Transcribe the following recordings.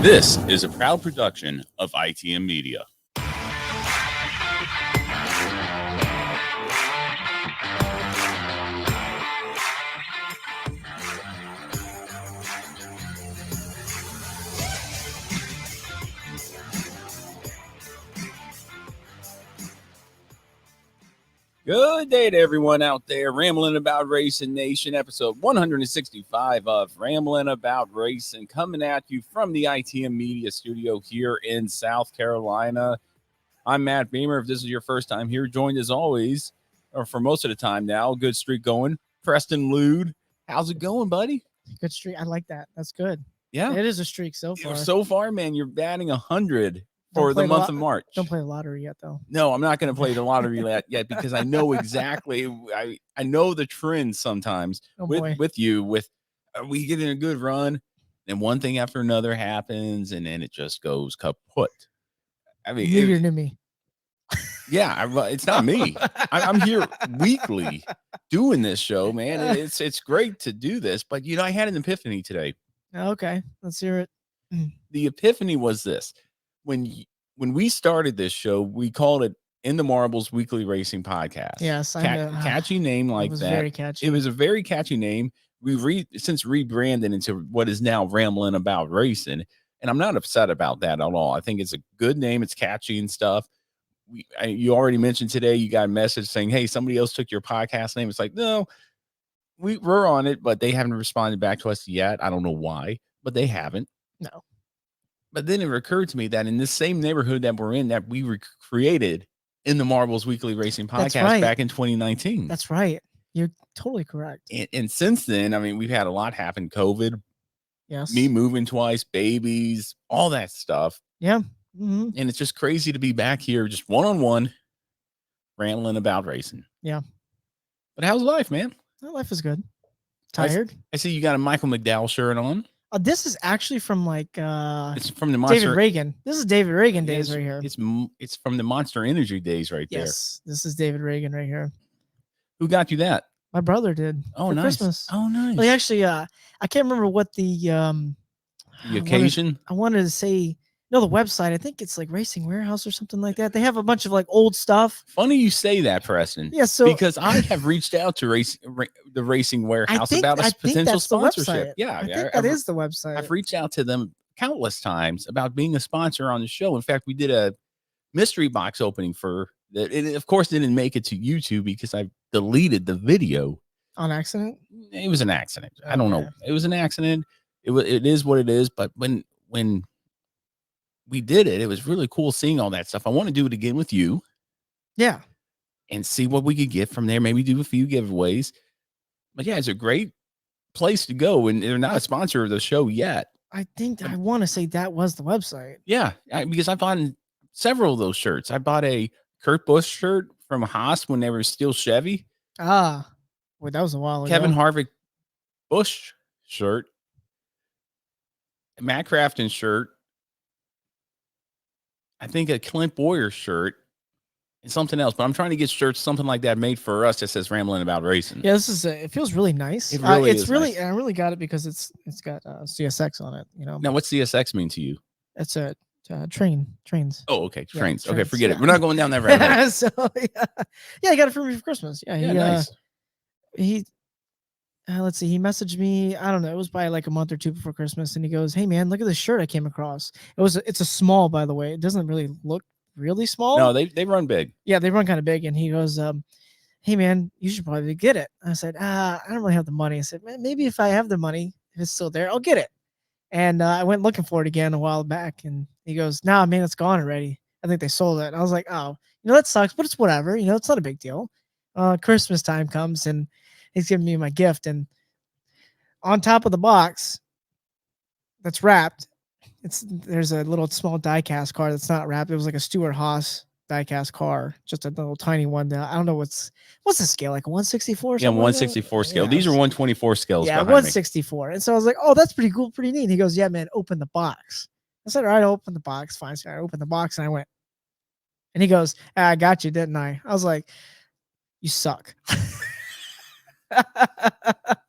This is a proud production of ITM Media. Good day to everyone out there. Rambling About Racing Nation, episode 165 of Rambling About Racing, coming at you from the ITM Media studio here in South Carolina. I'm Matt Beamer. If this is your first time here, joined as always, or for most of the time now, good streak going, Preston Lood. How's it going, buddy? Good streak. I like that. That's good. Yeah. It is a streak so far. So far, man, you're batting 100 for the month of March. Don't play the lottery yet, though. No, I'm not going to play the lottery yet because I know exactly. I know the trends sometimes with you. We get in a good run, and one thing after another happens, and then it just goes kaput. I mean, you're new me. Yeah, it's not me. I'm here weekly doing this show, man. It's great to do this, but I had an epiphany today. Okay, let's hear it. The epiphany was this. When we started this show, we called it In the Marbles Weekly Racing Podcast. Yes, I know. Catchy name like that. It was very catchy. It was a very catchy name. We since rebranded into what is now Rambling About Racing, and I'm not upset about that at all. I think it's a good name. It's catchy and stuff. You already mentioned today you got a message saying, hey, somebody else took your podcast name. It's like, no, we're on it, but they haven't responded back to us yet. I don't know why, but they haven't. No. But then it occurred to me that in this same neighborhood that we're in, that we created In the Marbles Weekly Racing Podcast back in 2019. That's right. You're totally correct. And since then, I mean, we've had a lot happen. COVID, yes, me moving twice, babies, all that stuff. Yeah. Mm-hmm. And it's just crazy to be back here, just one-on-one, rambling about racing. Yeah. But how's life, man? Well, life is good. Tired. I see you got a Michael McDowell shirt on. This is actually from it's from the Monster. David Reagan. This is David Reagan days right here. It's from the Monster Energy days right there. Yes, this is David Reagan right here. Who got you that? My brother did. Oh, for nice. Christmas. Oh, nice. Well, actually, I can't remember what the occasion. I wanted to say. No, the website. I think it's like Racing Warehouse or something like that. They have a bunch of like old stuff. Funny you say that, Preston. Yeah, so because I have reached out to the Racing Warehouse about a potential sponsorship. Yeah, I think that is the website. I've reached out to them countless times about being a sponsor on the show. In fact, we did a mystery box opening for that. It, of course, didn't make it to YouTube because I deleted the video on accident. It was an accident. Okay. I don't know. It was an accident. It is what it is. But when we did it was really cool seeing all that stuff. I want to do it again with you. Yeah. And see what we could get from there. Maybe do a few giveaways. But yeah, it's a great place to go. And they're not a sponsor of the show yet. I want to say that was the website. Yeah. Because I bought several of those shirts. I bought a Kurt Busch shirt from Haas when they were still Chevy. Ah. Well, that was a while ago. Kevin Harvick Busch shirt. Matt Crafton shirt. I think a Clint Boyer shirt and something else, but I'm trying to get shirts, something like that made for us that says Rambling About Racing. Yeah, this is it feels really nice. It really it's is really nice. I really got it because it's got CSX on it, Now, what's CSX mean to you? It's a trains. Oh, okay. Trains. Yeah, okay, trains, forget it. We're not going down that rabbit hole. So yeah, I got it for me for Christmas. Yeah, nice. Let's see. He messaged me. I don't know. It was probably like a month or two before Christmas, and he goes, "Hey man, look at this shirt I came across. It's a small, by the way. It doesn't really look really small. No, they run big. Yeah, they run kind of big." And he goes, "Hey man, you should probably get it." I said, "I don't really have the money." I said, "Man, maybe if I have the money, if it's still there, I'll get it." And I went looking for it again a while back, and he goes, "Nah, man, it's gone already. I think they sold it." And I was like, "Oh, that sucks, but it's whatever. It's not a big deal." Christmas time comes, and he's giving me my gift, and on top of the box that's wrapped, there's a little small die-cast car that's not wrapped. It was like a Stuart Haas die-cast car, just a little tiny one. I don't know what's the scale, like 164? Yeah, 164 scale. Yeah, these are 124 scales. Yeah, 164. And so I was like, "Oh, that's pretty cool, pretty neat." He goes, "Yeah, man, open the box." I said, "All right, I'll open the box." Fine. So I opened the box and I went, and he goes, "I got you, didn't I?" I was like, "You suck."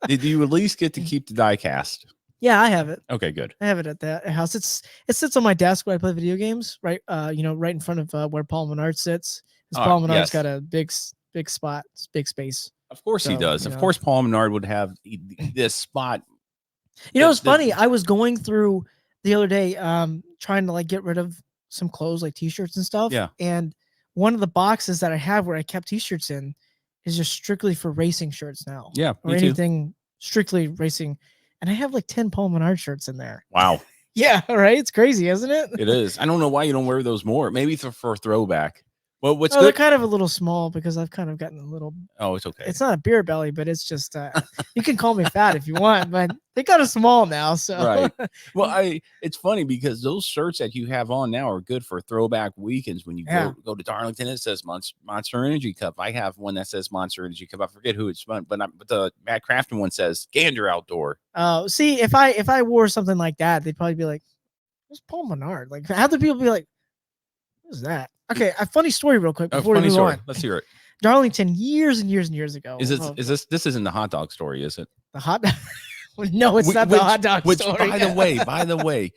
Did you at least get to keep the die cast? Yeah, I have it. Okay, good. I have it at the house. It sits on my desk where I play video games, right? Right in front of where Paul Menard sits. Because Paul Menard's got a big spot, big space. Of course he does. Of course, Paul Menard would have this spot. It's funny. I was going through the other day, trying to like get rid of some clothes, like t-shirts and stuff. Yeah. And one of the boxes that I have where I kept t-shirts in is just strictly for racing shirts now. Yeah. Or anything strictly racing. And I have like 10 Paul Menard shirts in there. Wow. Yeah, right. It's crazy, isn't it? It is. I don't know why you don't wear those more. Maybe for a throwback. Well, what's good? They're kind of a little small because I've kind of gotten a little. Oh, it's okay. It's not a beer belly, but it's just you can call me fat if you want, but they got a small now. So right. Well, it's funny because those shirts that you have on now are good for throwback weekends. When you go to Darlington, it says Monster Energy Cup. I have one that says Monster Energy Cup. I forget who it's from, but the Matt Crafton one says Gander Outdoor. Oh, see, if I wore something like that, they'd probably be like, "Who's Paul Menard?" Like, how do people be like, "Who's that?" Okay, a funny story real quick before we move on. Let's hear it. Darlington, years and years and years ago. This isn't the hot dog story, is it? The hot dog? No, it's not the hot dog story. By the way,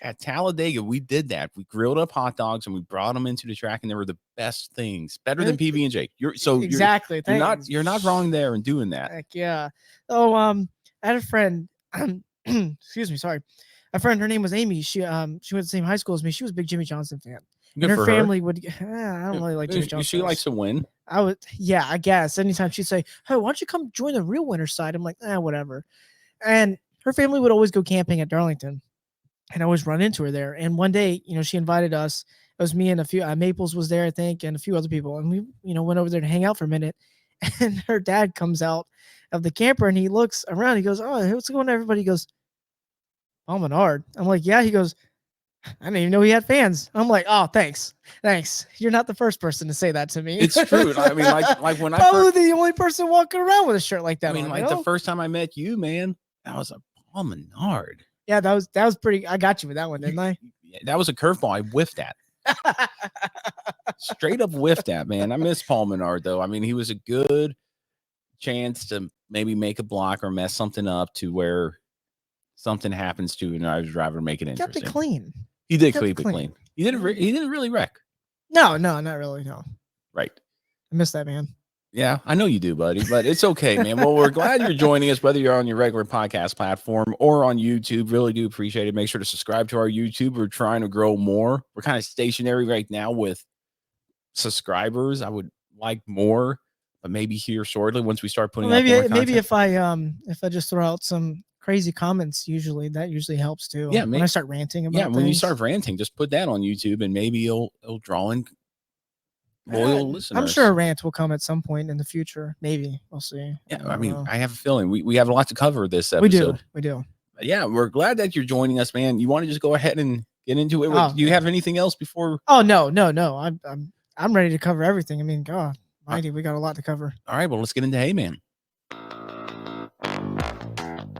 at Talladega, we did that. We grilled up hot dogs and we brought them into the track, and they were the best things, better than PB&J. Exactly. You're not wrong there in doing that. Heck yeah. Oh, I had a friend. Excuse me, sorry. A friend. Her name was Amy. She went to the same high school as me. She was a big Jimmy Johnson fan. Good and her family would. I don't really like Jimmy Johnson. She likes to win. I guess. Anytime she'd say, "Hey, why don't you come join the real winner side?" I'm like, whatever. And her family would always go camping at Darlington, and I always run into her there. And one day, she invited us. It was me and a few Maples was there, I think, and a few other people. And we, went over there to hang out for a minute. And her dad comes out of the camper and he looks around. He goes, "Oh, what's going on, everybody?" He goes, "Paul Menard." I'm like, "Yeah." He goes, "I didn't even know he had fans." I'm like, "Oh, thanks. You're not the first person to say that to me." It's true. I mean, like when probably the only person walking around with a shirt like that. I mean, the first time I met you, man, that was a Paul Menard. Yeah, that was pretty. I got you with that one, didn't I? That was a curveball. I whiffed at. Straight up whiffed at, man. I miss Paul Menard though. I mean, he was a good chance to maybe make a block or mess something up to where something happens to another driver, make it interesting. Kept it clean. He did keep it clean. He didn't really wreck. No, not really. No. Right. I miss that, man. Yeah, I know you do, buddy, but it's okay, man. Well, we're glad you're joining us, whether you're on your regular podcast platform or on YouTube. Really do appreciate it. Make sure to subscribe to our YouTube. We're trying to grow more. We're kind of stationary right now with subscribers. I would like more, but maybe here shortly once we start putting out more content. Maybe if I just throw out some crazy comments, that usually helps too. Yeah, when I start ranting about things. When you start ranting, just put that on YouTube and maybe it'll draw in loyal listeners. I'm sure a rant will come at some point in the future. Maybe we'll see. Yeah, I mean, I have a feeling we have a lot to cover this episode. We do. Yeah, we're glad that you're joining us, man. You want to just go ahead and get into it? Do you have anything else before? Oh no. I'm ready to cover everything. I mean, God, mighty, we got a lot to cover. All right, well, let's get into Hey Man.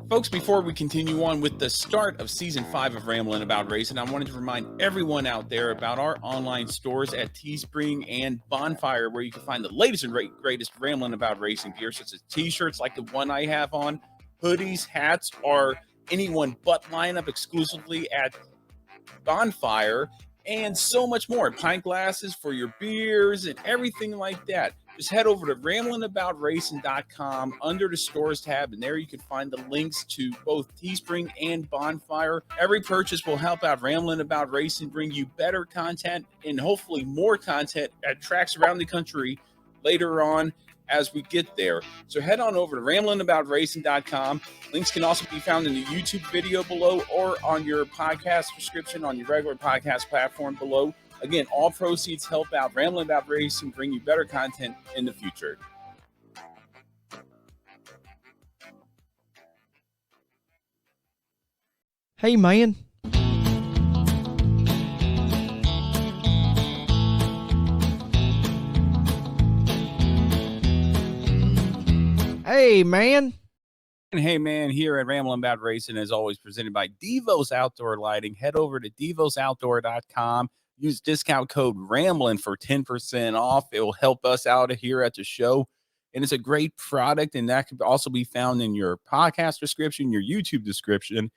Folks, before we continue on with the start of Season 5 of Ramblin' About Racing, I wanted to remind everyone out there about our online stores at Teespring and Bonfire, where you can find the latest and greatest Ramblin' About Racing gear, such as T-shirts like the one I have on, hoodies, hats, or anyone but lineup exclusively at Bonfire, and so much more. Pint glasses for your beers and everything like that. Just head over to ramblinaboutracin.com under the stores tab, and there you can find the links to both Teespring and Bonfire. Every purchase will help out Ramblin' About Racing, bring you better content and hopefully more content at tracks around the country later on as we get there. So head on over to ramblinaboutracin.com. Links can also be found in the YouTube video below or on your podcast description on your regular podcast platform below. Again, all proceeds help out Ramblin' About Racing, bring you better content in the future. Hey, man. Hey, man. And hey, man, here at Ramblin' About Racing, as always, presented by Devos Outdoor Lighting. Head over to devosoutdoor.com. Use discount code RAMBLIN for 10% off. It will help us out here at the show. And it's a great product, and that could also be found in your podcast description, your YouTube description,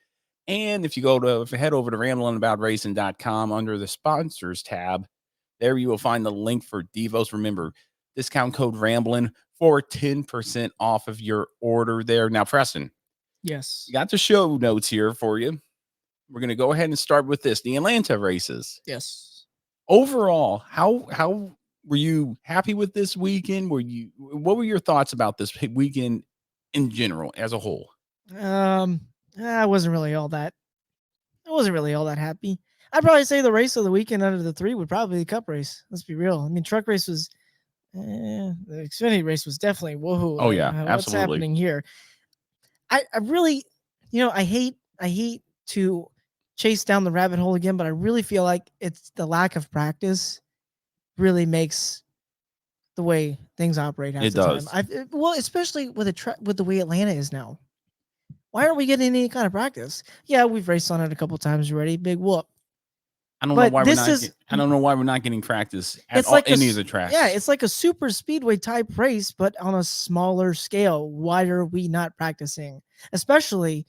And if you head over to ramblinaboutracin.com under the sponsors tab, there you will find the link for Devos. Remember, discount code Ramblin for 10% off of your order there. Now, Preston, Yes. you got the show notes here for you. We're going to go ahead and start with this. The Atlanta races. Yes. Overall, how were you happy with this weekend? What were your thoughts about this weekend in general as a whole? I wasn't really all that happy. I'd probably say the race of the weekend out of the three would probably be the Cup race. Let's be real. I mean, truck race was, the Xfinity race was definitely whoa. Oh yeah, what's absolutely. happening here? I really, I hate to chase down the rabbit hole again, but I really feel like it's the lack of practice really makes the way things operate half It the does. time. Well, especially with with the way Atlanta is now. Why aren't we getting any kind of practice? Yeah, we've raced on it a couple times already. Big whoop. I don't know why we're not getting practice at any of the tracks. Yeah, it's like a super speedway type race, but on a smaller scale. Why are we not practicing? Especially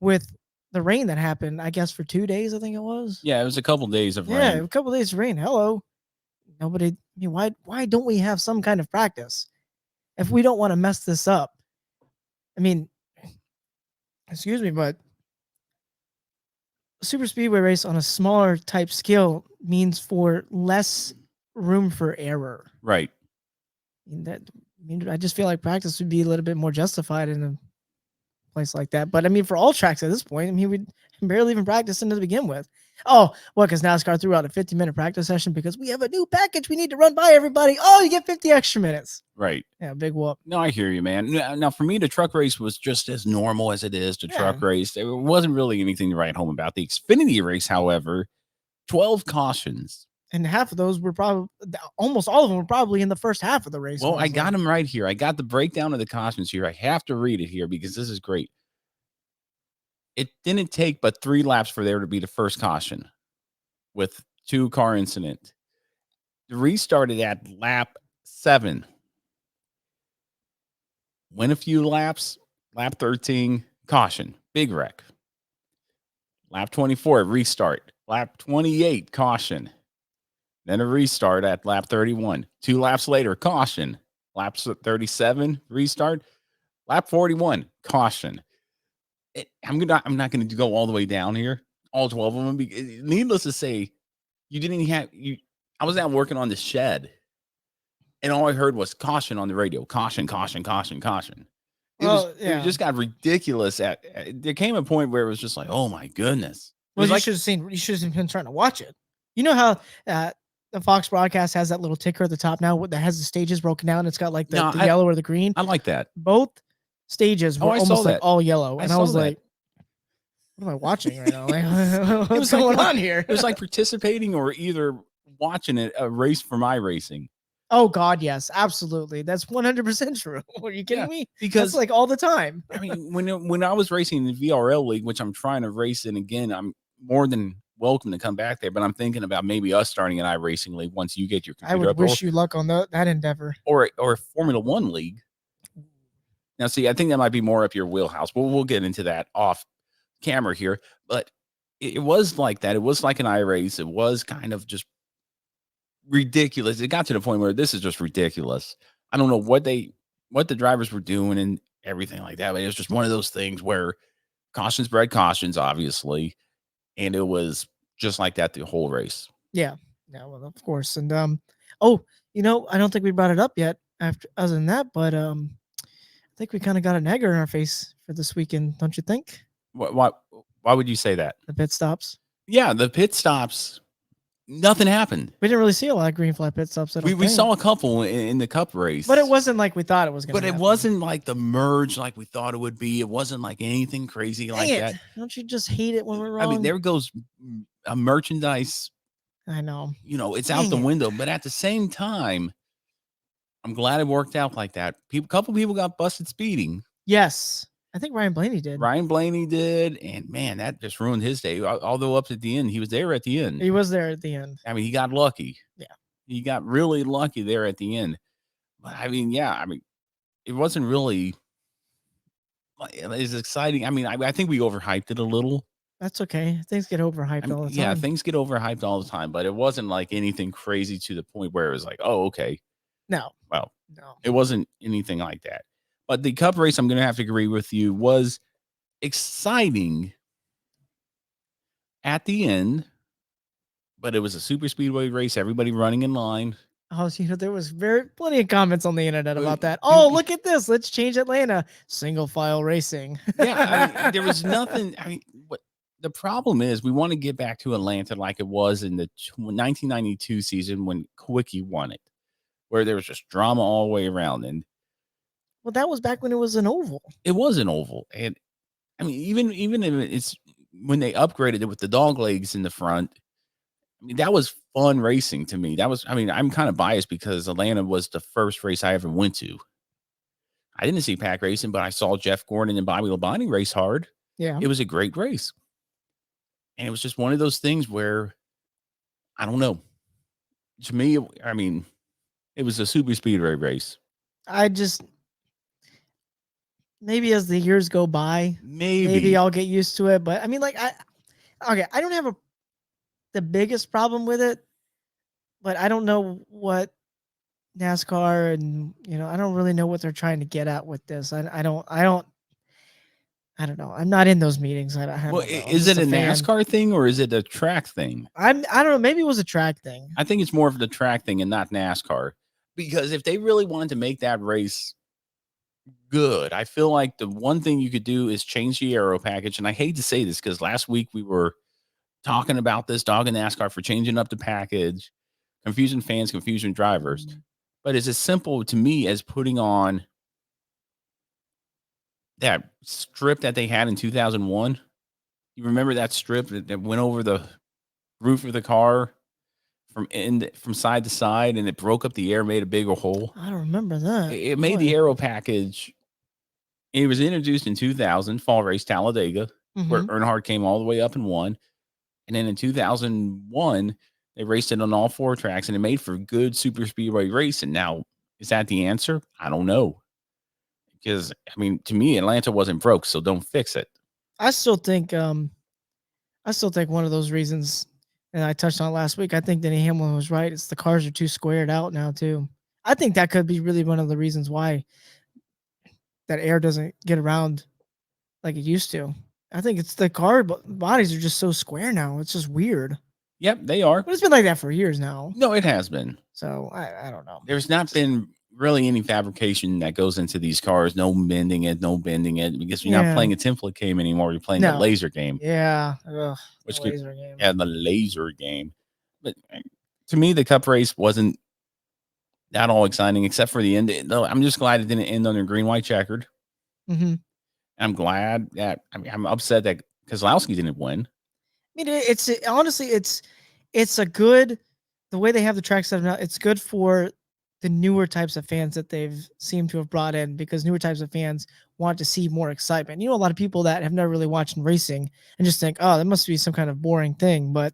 with the rain that happened, I guess, for 2 days, I think it was. Yeah, it was a couple days of rain. Yeah, a couple days of rain. Hello. Nobody, I mean, why don't we have some kind of practice? If we don't want to mess this up. I mean, excuse me, but super speedway race on a smaller type scale means for less room for error. Right. I just feel like practice would be a little bit more justified in a place like that. But I mean, for all tracks at this point, I mean, we barely even practicing to begin with. Oh, what? Because NASCAR threw out a 50-minute practice session because we have a new package we need to run by everybody. Oh, you get 50 extra minutes. Right. Yeah, big whoop. No, I hear you, man. Now, for me, the truck race was just as normal as it is to truck race. There wasn't really anything to write home about. The Xfinity race, however, 12 cautions. And half of those were almost all of them were probably in the first half of the race. Well, I got them right here. I got the breakdown of the cautions here. I have to read it here because this is great. It didn't take but 3 laps for there to be the first caution with 2-car incident. The restarted at lap 7. Went a few laps. Lap 13, caution, big wreck. Lap 24, restart. Lap 28, caution. Then a restart at lap 31. 2 laps later, caution. Lap 37, restart. Lap 41, caution. I'm not going to go all the way down here, all 12 of them. Needless to say, I was out working on the shed, and all I heard was caution on the radio. Caution, caution, caution, caution. It just got ridiculous. There came a point where it was just like, oh my goodness. Well, you should have been trying to watch it. You know how the Fox broadcast has that little ticker at the top now that has the stages broken down. It's got like the yellow or the green. I like that. Both stages were almost like all yellow. And I was like, what am I watching right now? Like, what's going on here? It was like participating or either watching a race for my racing. Oh God, yes, absolutely. That's 100% true. Are you kidding me? Because that's like all the time. I mean, when I was racing in the VRL league, which I'm trying to race in again, I'm more than welcome to come back there. But I'm thinking about maybe us starting an iRacing league once you get your computer. I would wish you luck on that endeavor. Or a Formula One league. Now, see, I think that might be more up your wheelhouse. We'll get into that off camera here. But it was like that. It was like an iRace. It was kind of just ridiculous. It got to the point where this is just ridiculous. I don't know what the drivers were doing and everything like that. But it was just one of those things where cautions bred cautions, obviously, and it was just like that the whole race. Yeah, well, of course. And I don't think we brought it up yet. Other than that, but I think we kind of got an egger in our face for this weekend, don't you think? Why would you say that? The pit stops. Yeah, the pit stops. Nothing happened. We didn't really see a lot of green flag pit stops. We saw a couple in the Cup race, but it wasn't like we thought it was going to. But it wasn't like the merge like we thought it would be. It wasn't like anything crazy that. Don't you just hate it when we're wrong? I mean, there goes a merchandise. I know. It's out the window. But at the same time, I'm glad it worked out like that. A couple people got busted speeding. Yes. I think Ryan Blaney did. And man, that just ruined his day. Although up at the end, he was there at the end. He was there at the end. I mean, he got lucky. Yeah. He got really lucky there at the end. But I mean, it wasn't really as exciting. I mean, I think we overhyped it a little. That's okay. Things get overhyped all the time. Yeah, things get overhyped all the time, but it wasn't like anything crazy to the point where it was like, oh, okay. No, Well, no. it wasn't anything like that. But the Cup race, I'm going to have to agree with you, was exciting at the end, but it was a super speedway race. Everybody running in line. Oh, there was plenty of comments on the internet about that. You- Oh, look at this. Let's change Atlanta. Single file racing. Yeah, I mean, there was nothing. I mean, what the problem is, we want to get back to Atlanta like it was in the 1992 season when Kwiatkowski won it, where there was just drama all the way around. And Well, that was back when it was an oval. it was an oval. And I mean, even if it's when they upgraded it with the dog legs in the front, I mean, that was fun racing to me. That was, I mean, I'm kind of biased because Atlanta was the first race I ever went to. I didn't see pack racing, but I saw Jeff Gordon and Bobby Labonte race hard. Yeah. It was a great race. And it was just one of those things where, I don't know. To me, I mean, it was a super speedway race. Maybe as the years go by, maybe I'll get used to it. But I mean, like, I don't have the biggest problem with it, but I don't know what NASCAR and, I don't really know what they're trying to get at with this. I don't know. I'm not in those meetings. I don't know. Is it a NASCAR thing or is it a track thing? I don't know. Maybe it was a track thing. I think it's more of the track thing and not NASCAR. Because if they really wanted to make that race good, I feel like the one thing you could do is change the aero package. And I hate to say this because last week we were talking about this dog in NASCAR for changing up the package, confusing fans, confusing drivers. But it's as simple to me as putting on that strip that they had in 2001. You remember that strip that went over the roof of the car from side to side, and it broke up the air, made a bigger hole? I don't remember that. It made the aero package. It was introduced in 2000, fall race Talladega, where Earnhardt came all the way up and won. And then in 2001, they raced it on all four tracks, and it made for good super speedway racing. Now, is that the answer? I don't know. Because, I mean, to me, Atlanta wasn't broke, so don't fix it. I still think one of those reasons, and I touched on it last week, I think Denny Hamlin was right. It's the cars are too squared out now, too. I think that could be really one of the reasons why that air doesn't get around like it used to. I think it's the car bodies are just so square now. It's just weird. Yep, they are. But it's been like that for years now. No, it has been. So I don't know. There's not been really any fabrication that goes into these cars. No bending it, because you're not playing a template game anymore. You're playing the laser game. Yeah. Laser game. Yeah, the laser game. But to me, the Cup race wasn't that all exciting, except for the end. I'm just glad it didn't end on a green-white checkered. I'm glad that, I'm upset that Keselowski didn't win. I mean, honestly, it's a good, the way they have the track set up now, it's good for the newer types of fans that they've seemed to have brought in, because newer types of fans want to see more excitement. A lot of people that have never really watched racing and just think, oh, that must be some kind of boring thing. But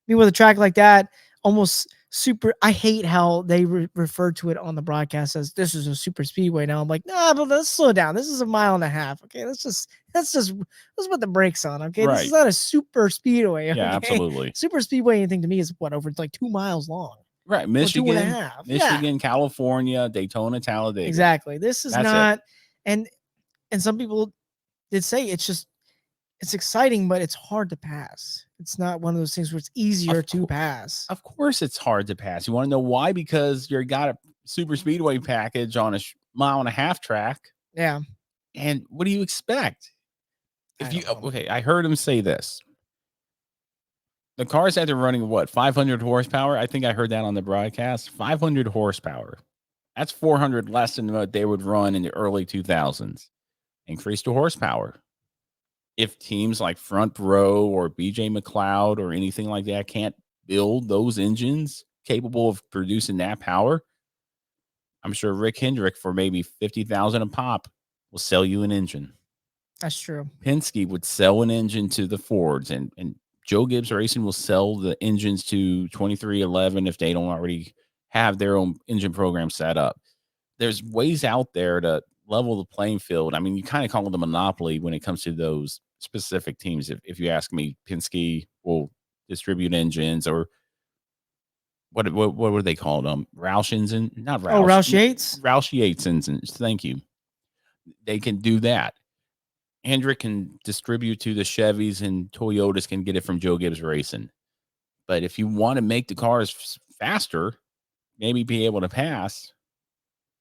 with a track like that, almost super, I hate how they refer to it on the broadcast as this is a super speedway. Now I'm like, nah, but let's slow down. This is a mile and a half. Okay, let's put the brakes on. Okay, This is not a super speedway. Okay? Yeah, absolutely. Super speedway, anything to me is over like 2 miles long. Right, Michigan, 2.5. Michigan, California, Daytona, Talladega. Exactly. This is not, and some people did say it's exciting, but it's hard to pass. It's not one of those things where it's easier to pass. Of course, it's hard to pass. You want to know why? Because you got a super speedway package on a mile and a half track. Yeah. And what do you expect? I heard him say this. The cars that they're running, 500 horsepower? I think I heard that on the broadcast. 500 horsepower. That's 400 less than what they would run in the early 2000s. Increase the horsepower. If teams like Front Row or BJ McLeod or anything like that can't build those engines capable of producing that power, I'm sure Rick Hendrick for maybe $50,000 a pop will sell you an engine. That's true. Penske would sell an engine to the Fords, and Joe Gibbs Racing will sell the engines to 2311 if they don't already have their own engine program set up. There's ways out there to level the playing field. I mean, you kind of call it a monopoly when it comes to those specific teams. If you ask me, Penske will distribute engines, or what were they called? Roushins and not Roush. Oh, Roush Yates? Roush Yates engines. Thank you. They can do that. Hendrick can distribute to the Chevys, and Toyotas can get it from Joe Gibbs Racing. But if you want to make the cars faster, maybe be able to pass,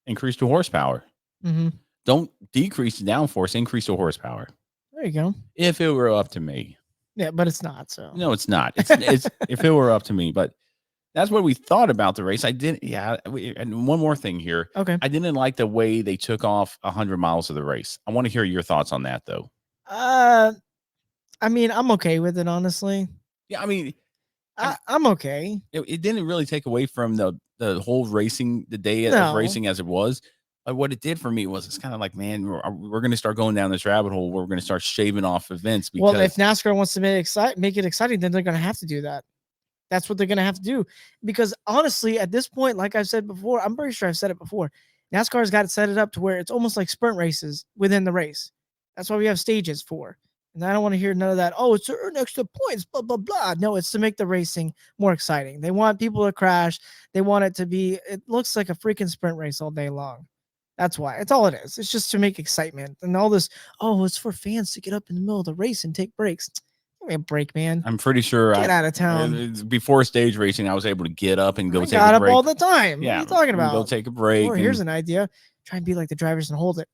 increase the horsepower. Mm-hmm. Don't decrease the downforce, increase the horsepower. There you go. If it were up to me. Yeah, but it's not. So no, it's not. It's if it were up to me. But that's what we thought about the race. I didn't. Yeah. And one more thing here. Okay. I didn't like the way they took off 100 miles of the race. I want to hear your thoughts on that, though. I mean, I'm okay with it, honestly. Yeah, I mean, I'm okay. It didn't really take away from the whole racing, the day of racing as it was. But what it did for me was it's kind of like, man, we're going to start going down this rabbit hole where we're going to start shaving off events. Because, well, if NASCAR wants to make it exciting, then they're going to have to do that. That's what they're going to have to do. Because honestly, at this point, like I've said before, I'm pretty sure I've said it before, NASCAR's got it set it up to where it's almost like sprint races within the race. That's why we have stages for. And I don't want to hear none of that. Oh, it's to earn extra points, blah, blah, blah. No, it's to make the racing more exciting. They want people to crash. They want it to be, it looks like a freaking sprint race all day long. That's why. It's all it is. It's just to make excitement. And all this, oh, it's for fans to get up in the middle of the race and take breaks. Give me a break, man. I'm pretty sure get out of town. Before stage racing, I was able to get up and go take a break. Got up all the time. Yeah, what are you talking about? Go take a break. Or here's an idea. Try and be like the drivers and hold it.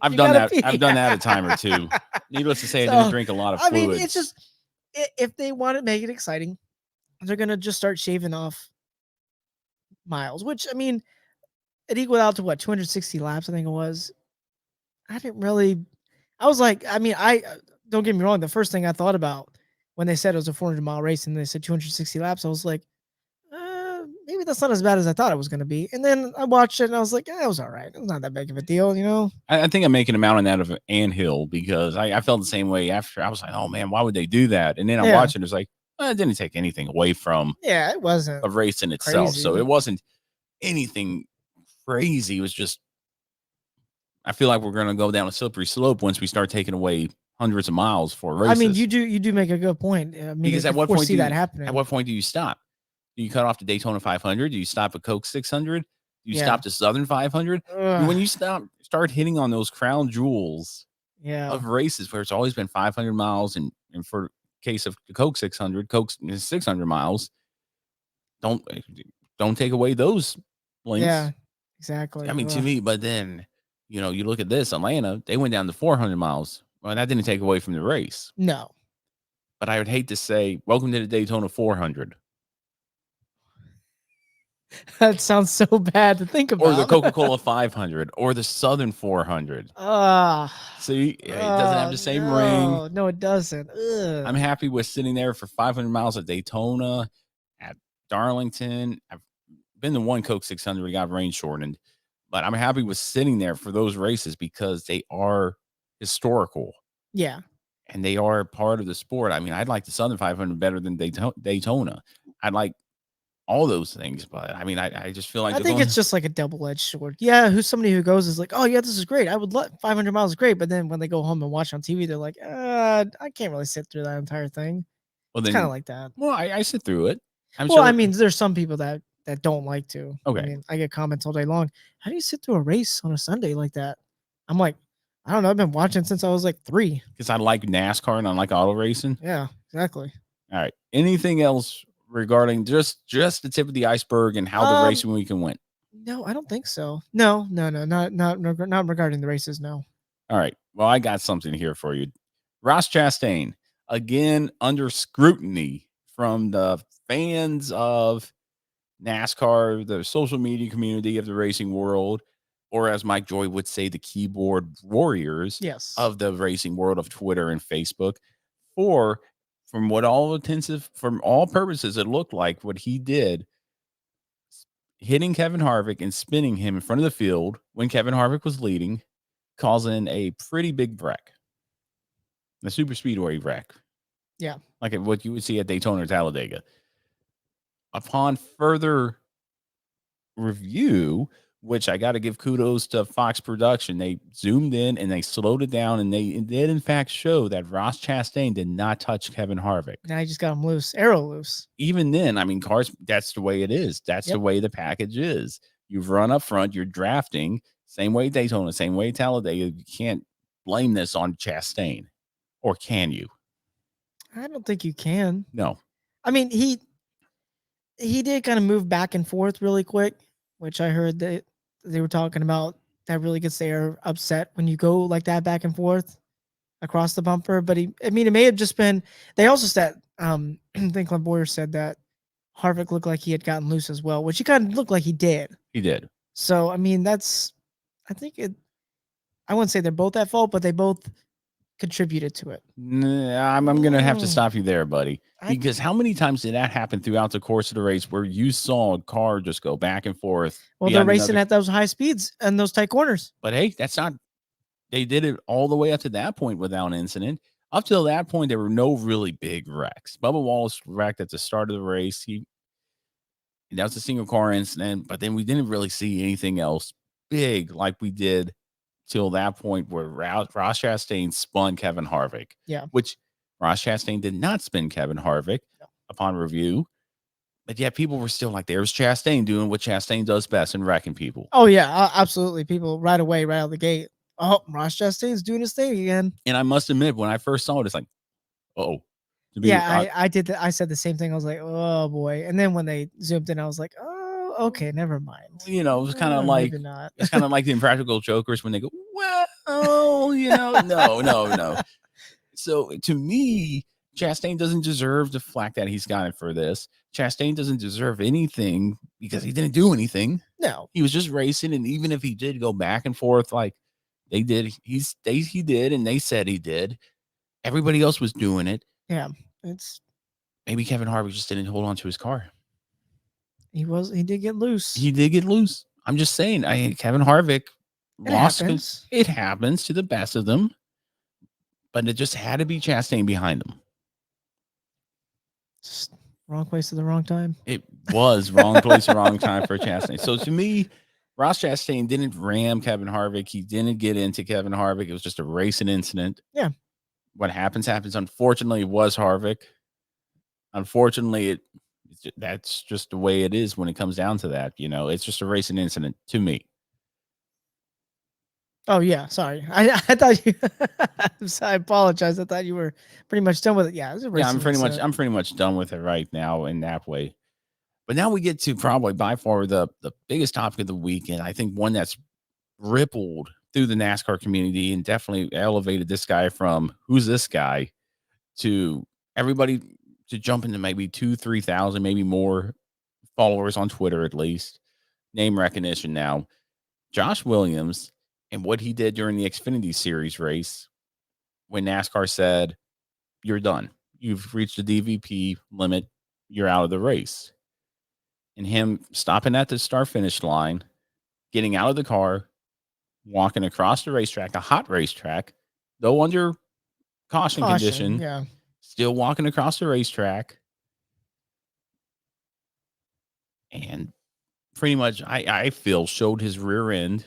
I've done that. I've done that a time or two. Needless to say, I didn't drink a lot of fluid. I mean, it's just, if they want to make it exciting, they're going to just start shaving off miles, which, I mean, it equaled out to what, 260 laps, I think it was. I was like, I mean, don't get me wrong. The first thing I thought about when they said it was a 400-mile race and they said 260 laps, I was like, maybe that's not as bad as I thought it was going to be. And then I watched it and I was like, it was all right. It was not that big of a deal, you know? I think I'm making a mountain out of an anthill because I felt the same way after. I was like, oh man, why would they do that? And then I watched it. It's like, it didn't take anything away from it wasn't a race in itself. Crazy. So it wasn't anything crazy. It was just, I feel like we're going to go down a slippery slope once we start taking away hundreds of miles for races. I mean, you do make a good point. I mean, because at what point that happening? At what point do you stop? Do you cut off the Daytona 500? Do you stop at Coke 600? Do you stop the Southern 500? When you start hitting on those crown jewels of races where it's always been 500 miles, and for case of the Coke 600, Coke 600 miles, don't take away those links. Yeah, exactly. I mean, to me, but then, you look at this, Atlanta, they went down to 400 miles. Well, that didn't take away from the race. No. But I would hate to say, welcome to the Daytona 400. That sounds so bad to think about. Or the Coca-Cola 500 or the Southern 400. See, it doesn't have the same ring. No, it doesn't. Ugh. I'm happy with sitting there for 500 miles at Daytona, at Darlington. I've been to one Coke 600. We got rain shortened. But I'm happy with sitting there for those races because they are historical. Yeah. And they are part of the sport. I mean, I'd like the Southern 500 better than Daytona. I'd like all those things, but I mean, I just feel like I think it's just like a double-edged sword. Yeah, somebody who goes is like, oh yeah, this is great. I would let 500 miles is great, but then when they go home and watch on TV, they're like, I can't really sit through that entire thing. Well, it's kind of like that. Well, I sit through it. I mean, there's some people that don't like to. Okay. I mean, I get comments all day long. How do you sit through a race on a Sunday like that? I'm like, I don't know. I've been watching since I was like 3. Because I like NASCAR and I like auto racing. Yeah, exactly. All right. Anything else regarding just the tip of the iceberg and how the racing weekend went? No, I don't think so. No, not regarding the races. No. All right. Well, I got something here for you. Ross Chastain, again, under scrutiny from the fans of NASCAR, the social media community of the racing world, or as Mike Joy would say, the keyboard warriors of the racing world of Twitter and Facebook, from all purposes, it looked like what he did, hitting Kevin Harvick and spinning him in front of the field when Kevin Harvick was leading, causing a pretty big wreck. The super speedway wreck. Yeah. Like what you would see at Daytona or Talladega. Upon further review, which I got to give kudos to Fox Production. They zoomed in and they slowed it down, and they did, in fact, show that Ross Chastain did not touch Kevin Harvick. Now he just got him loose, arrow loose. Even then, I mean, cars, that's the way it is. That's the Yep. way the package is. You've run up front, you're drafting, same way Daytona, same way Talladega. You can't blame this on Chastain, or can you? I don't think you can. No. I mean, he did kind of move back and forth really quick, which I heard that they were talking about. That really gets the air upset when you go like that back and forth across the bumper. But I mean, it may have just been. They also said, I think Glenn Boyer said that Harvick looked like he had gotten loose as well, which he kind of looked like he did. He did. So I mean, I think it. I wouldn't say they're both at fault, but they both contributed to it. Nah, I'm going to have to stop you there, buddy. Because how many times did that happen throughout the course of the race where you saw a car just go back and forth? Well, they're racing at those high speeds and those tight corners. But hey, that's not. They did it all the way up to that point without incident. Up till that point, there were no really big wrecks. Bubba Wallace wrecked at the start of the race. That was a single car incident, but then we didn't really see anything else big like we did till that point where Ross Chastain spun Kevin Harvick. Yeah. Which Ross Chastain did not spin Kevin Harvick upon review. But yeah, people were still like, there's Chastain doing what Chastain does best and wrecking people. Oh, yeah, absolutely. People right away, right out of the gate. Oh, Ross Chastain's doing his thing again. And I must admit, when I first saw it, it's like, oh. I did. I said the same thing. I was like, oh, boy. And then when they zoomed in, I was like, oh, okay, never mind. You know, it was kind of like, it's kind of like the Impractical Jokers when they go, well, you know, no. So to me, Chastain doesn't deserve the flack that he's gotten for this. Chastain doesn't deserve anything because he didn't do anything. No, he was just racing. And even if he did go back and forth, like they did, he did, and they said he did. Everybody else was doing it. Yeah, maybe Kevin Harvick just didn't hold on to his car. He did get loose. He did get loose. I'm just saying, Kevin Harvick lost. It happens to the best of them. But it just had to be Chastain behind him. Just wrong place at the wrong time. It was wrong place at the wrong time for Chastain. So to me, Ross Chastain didn't ram Kevin Harvick. He didn't get into Kevin Harvick. It was just a racing incident. Yeah. What happens. Unfortunately, it was Harvick. Unfortunately, that's just the way it is when it comes down to that. You know, it's just a racing incident to me. Oh yeah, sorry. I thought you. I apologize. I thought you were pretty much done with it. Yeah, I'm pretty much done with it right now in that way. But now we get to probably by far the biggest topic of the week, and I think one that's rippled through the NASCAR community and definitely elevated this guy from who's this guy to everybody to jump into maybe 2,000-3,000, maybe more followers on Twitter at least. Name recognition now. Josh Williams. And what he did during the Xfinity Series race when NASCAR said, you're done. You've reached the DVP limit. You're out of the race. And him stopping at the start-finish line, getting out of the car, walking across the racetrack, a hot racetrack, though under caution condition, yeah. Still walking across the racetrack. And pretty much, I feel, showed his rear end.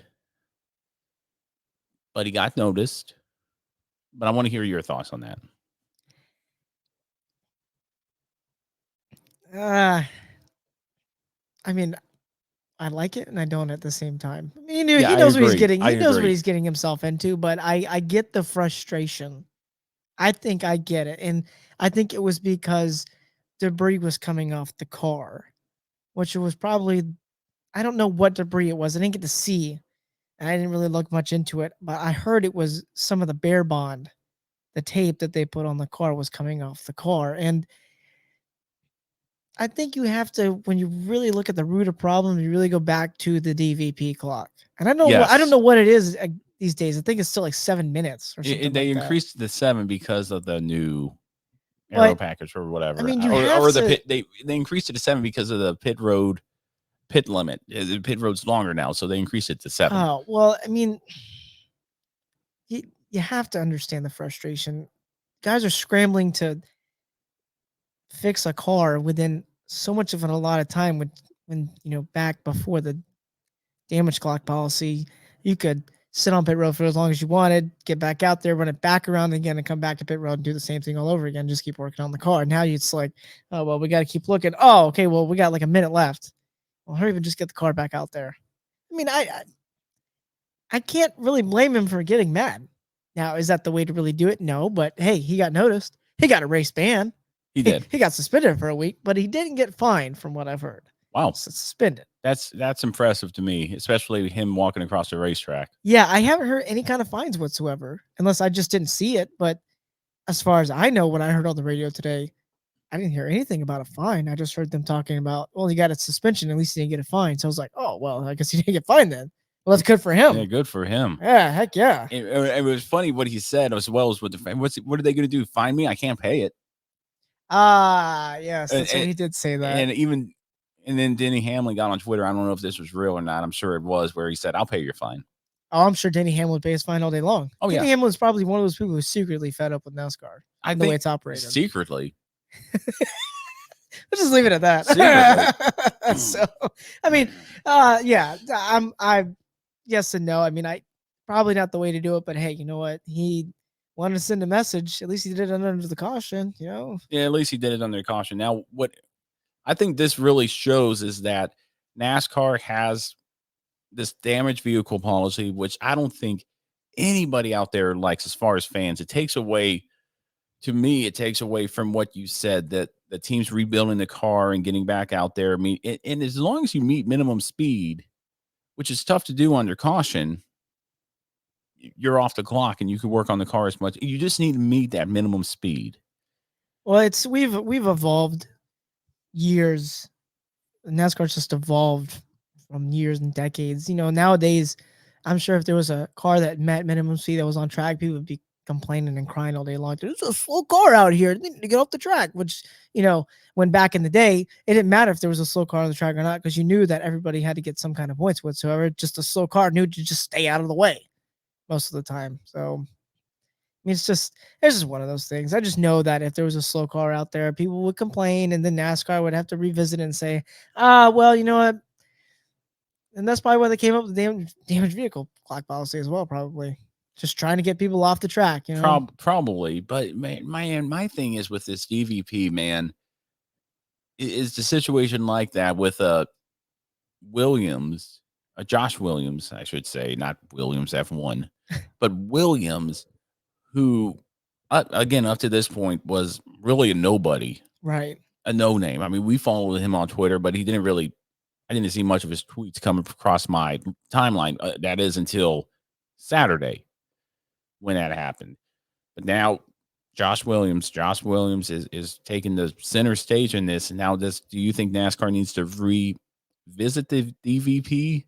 But he got noticed. But I want to hear your thoughts on that. I mean, I like it and I don't at the same time. He knows what he's getting. He knows what he's getting himself into. But I get the frustration. I think I get it, and I think it was because debris was coming off the car, which was probably, I don't know what debris it was. I didn't get to see. And I didn't really look much into it, but I heard it was some of the Bear Bond, the tape that they put on the car was coming off the car. And I think you have to, when you really look at the root of problem, you really go back to the DVP clock. And I don't know what it is these days. I think it's still like 7 minutes or something. They increased it to 7 because of the new aero package or whatever. I mean, they increased it to 7 because of the pit limit. The pit road's longer now, so they increased it to 7. Oh, well, I mean, you have to understand the frustration. Guys are scrambling to fix a car within so much of a lot of time when back before the damage clock policy. You could sit on pit road for as long as you wanted, get back out there, run it back around again, and come back to pit road and do the same thing all over again. Just keep working on the car. Now it's like, oh well, we got to keep looking. Oh, okay, well we got like a minute left. Well, hurry up and just get the car back out there. I mean, I can't really blame him for getting mad. Now, is that the way to really do it? No, but hey, he got noticed. He got a race ban. He did. He got suspended for a week, but he didn't get fined, from what I've heard. Wow, suspended. That's impressive to me, especially him walking across the racetrack. Yeah, I haven't heard any kind of fines whatsoever, unless I just didn't see it. But as far as I know, when I heard on the radio today, I didn't hear anything about a fine. I just heard them talking about, well, he got a suspension. At least he didn't get a fine. So I was like, oh, well, I guess he didn't get fined then. Well, that's good for him. Yeah, good for him. Yeah, heck yeah. It was funny what he said, as well as what what are they going to do? Fine me? I can't pay it. Yes, that's what he did say that. And then Denny Hamlin got on Twitter. I don't know if this was real or not. I'm sure it was, where he said, "I'll pay your fine." Oh, I'm sure Denny Hamlin pays fine all day long. Oh, Denny Hamlin's probably one of those people who's secretly fed up with NASCAR. I the think way it's operated. Secretly. Let's just leave it at that. So, I mean, yeah, I yes and no. I mean, I probably not the way to do it, but hey, you know what? He wanted to send a message. At least he did it under the caution, you know? Yeah, at least he did it under caution. Now, what I think this really shows is that NASCAR has this damaged vehicle policy, which I don't think anybody out there likes as far as fans. It takes away, to me, it takes away from what you said, that the team's rebuilding the car and getting back out there. I mean, and as long as you meet minimum speed, which is tough to do under caution, you're off the clock and you can work on the car as much. You just need to meet that minimum speed. Well, we've evolved years. NASCAR's just evolved from years and decades. You know, nowadays, I'm sure if there was a car that met minimum speed that was on track, people would be complaining and crying all day long. There's a slow car out here. They need to get off the track, which, you know, when back in the day, it didn't matter if there was a slow car on the track or not, because you knew that everybody had to get some kind of points whatsoever. Just a slow car knew to just stay out of the way most of the time. So, I mean, it's just one of those things. I just know that if there was a slow car out there, people would complain, and then NASCAR would have to revisit it and say, well, you know what? And that's probably why they came up with the damaged vehicle clock policy as well, probably. Just trying to get people off the track, you know? Probably. But my thing is with this DVP, man, is the situation like that with Williams, Josh Williams, I should say, not Williams F1, but Williams, who, again, up to this point was really a nobody. Right. A no name. I mean, we followed him on Twitter, but I didn't see much of his tweets coming across my timeline. That is until Saturday when that happened. But now Josh Williams is taking the center stage in this. And now do you think NASCAR needs to revisit the DVP,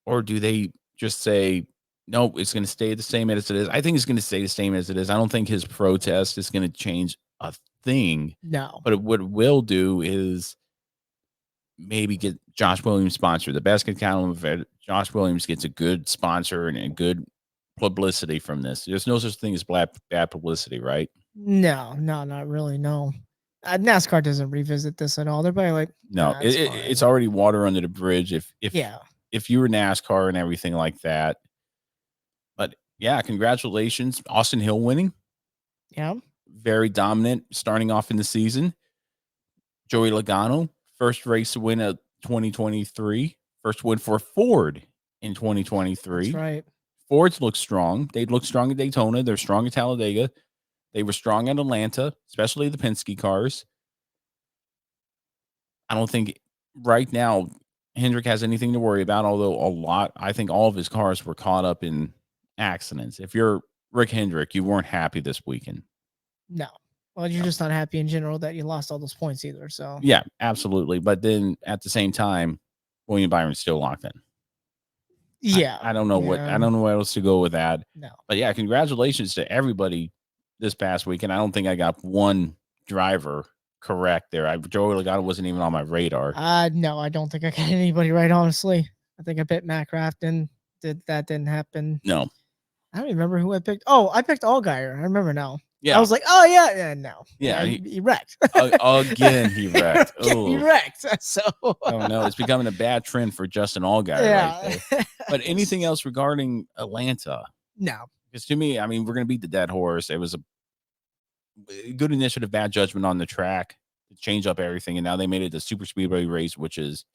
or do they just say, no, it's going to stay the same as it is? I think it's going to stay the same as it is. I don't think his protest is going to change a thing. No. But what it will do is maybe get Josh Williams sponsored. The best account of Josh Williams gets a good sponsor and a good publicity from this. There's no such thing as bad publicity, right? No, not really. No. NASCAR doesn't revisit this at all. They're probably like, no, it's already water under the bridge. If you were NASCAR and everything like that. But yeah, congratulations, Austin Hill winning. Yeah, very dominant starting off in the season. Joey Logano, first race win of 2023, first win for Ford in 2023. That's right. Fords look strong. They look strong at Daytona. They're strong at Talladega. They were strong at Atlanta, especially the Penske cars. I don't think right now Hendrick has anything to worry about, although I think all of his cars were caught up in accidents. If you're Rick Hendrick, you weren't happy this weekend. No. Well, you're just not happy in general that you lost all those points either. So yeah, absolutely. But then at the same time, William Byron's still locked in. Yeah. I don't know what else to go with that. No. But yeah, congratulations to everybody this past weekend. I don't think I got one driver correct there. Joey Logano wasn't even on my radar. No, I don't think I got anybody right, honestly. I think I picked Matt Crafton. That didn't happen. No. I don't remember who I picked. Oh, I picked Allgaier. I remember now. I was like, oh yeah, no, Yeah, he wrecked. Again, he wrecked. He Oh, wrecked. So no, it's becoming a bad trend for Justin Allgaier right there. But anything else regarding Atlanta? No. Because to me, I mean, we're going to beat the dead horse. It was a good initiative, bad judgment on the track to change up everything, and now they made it the super speedway race, which is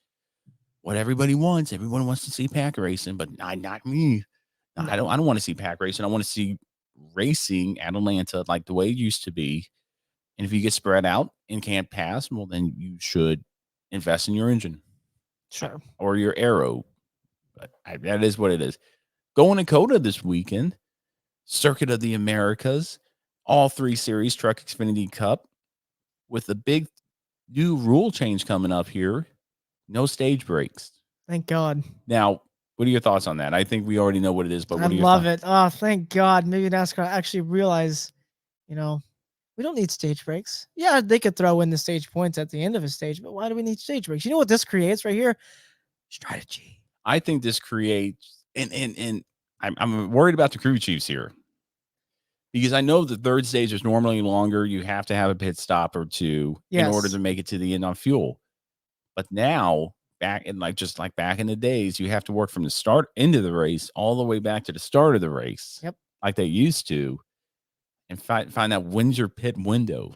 what everybody wants. Everyone wants to see pack racing, but not me. No. I don't want to see pack racing. I want to see racing at Atlanta like the way it used to be. And if you get spread out and can't pass, well, then you should invest in your engine, sure, or your aero. But that is what it is. Going to COTA this weekend, Circuit of the Americas, all 3 series, Truck Xfinity Cup, with the big new rule change coming up here. No stage breaks. Thank God. Now, what are your thoughts on that? I think we already know what it is, but what are your love it. Oh, thank God. Maybe NASCAR actually realize, we don't need stage breaks. Yeah, they could throw in the stage points at the end of a stage, but why do we need stage breaks? You know what this creates right here? Strategy. I think this creates, and I'm worried about the crew chiefs here, because I know the third stage is normally longer. You have to have a pit stop or two in order to make it to the end on fuel. But now, back in back in the days, you have to work from the start into the race all the way back to the start of the race. Yep. Like they used to, and find out when's your pit window.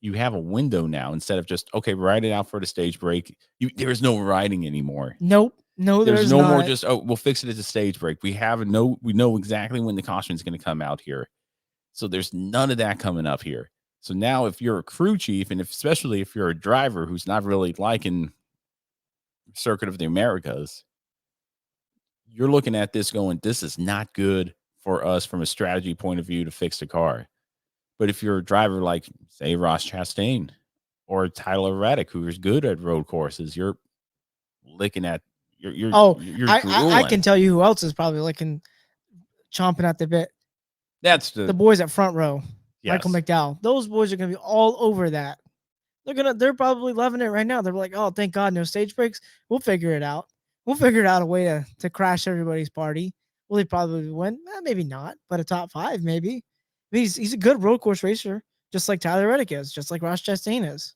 You have a window now instead of just, okay, ride it out for the stage break. There's no riding anymore. Nope. No, there's no more just, we'll fix it as a stage break. We know exactly when the caution is going to come out here. So there's none of that coming up here. So now if you're a crew chief, and especially if you're a driver who's not really liking Circuit of the Americas, you're looking at this going, this is not good for us from a strategy point of view to fix the car. But if you're a driver like, say, Ross Chastain or Tyler Reddick, who is good at road courses, you're looking at you're I can tell you who else is probably chomping at the bit. That's the boys at front row. Yes. Michael McDowell. Those boys are gonna be all over that. They're probably loving it right now. They're like, oh, thank God, no stage breaks. We'll figure it out. We'll figure out a way to crash everybody's party. Will he probably win? Maybe not, but a top 5 maybe. He's a good road course racer, just like Tyler Reddick is, just like Ross Chastain is.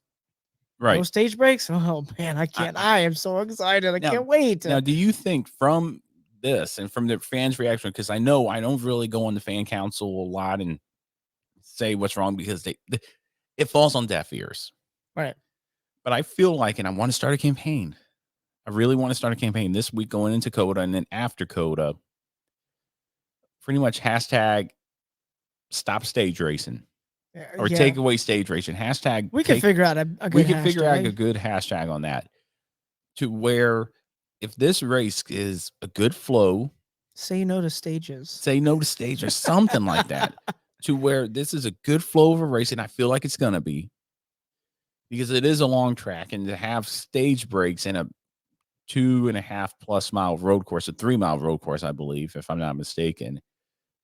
Right. No stage breaks. Oh man, I can't. I am so excited. I can't wait. Now, do you think from this and from the fans' reaction, because I know I don't really go on the fan council a lot and say what's wrong, because it falls on deaf ears. Right. But I feel like, and I want to start a campaign. I really want to start a campaign this week going into COTA, and then after COTA, pretty much hashtag stop stage racing, or take away stage racing. Hashtag we can figure out a good we can figure out a good hashtag on that, to where if this race is a good flow, say no to stages, or something like that, to where this is a good flow of a race, and I feel like it's gonna be, because it is a long track, and to have stage breaks in a 2.5+ mile road course, a 3 mile road course, I believe, if I'm not mistaken,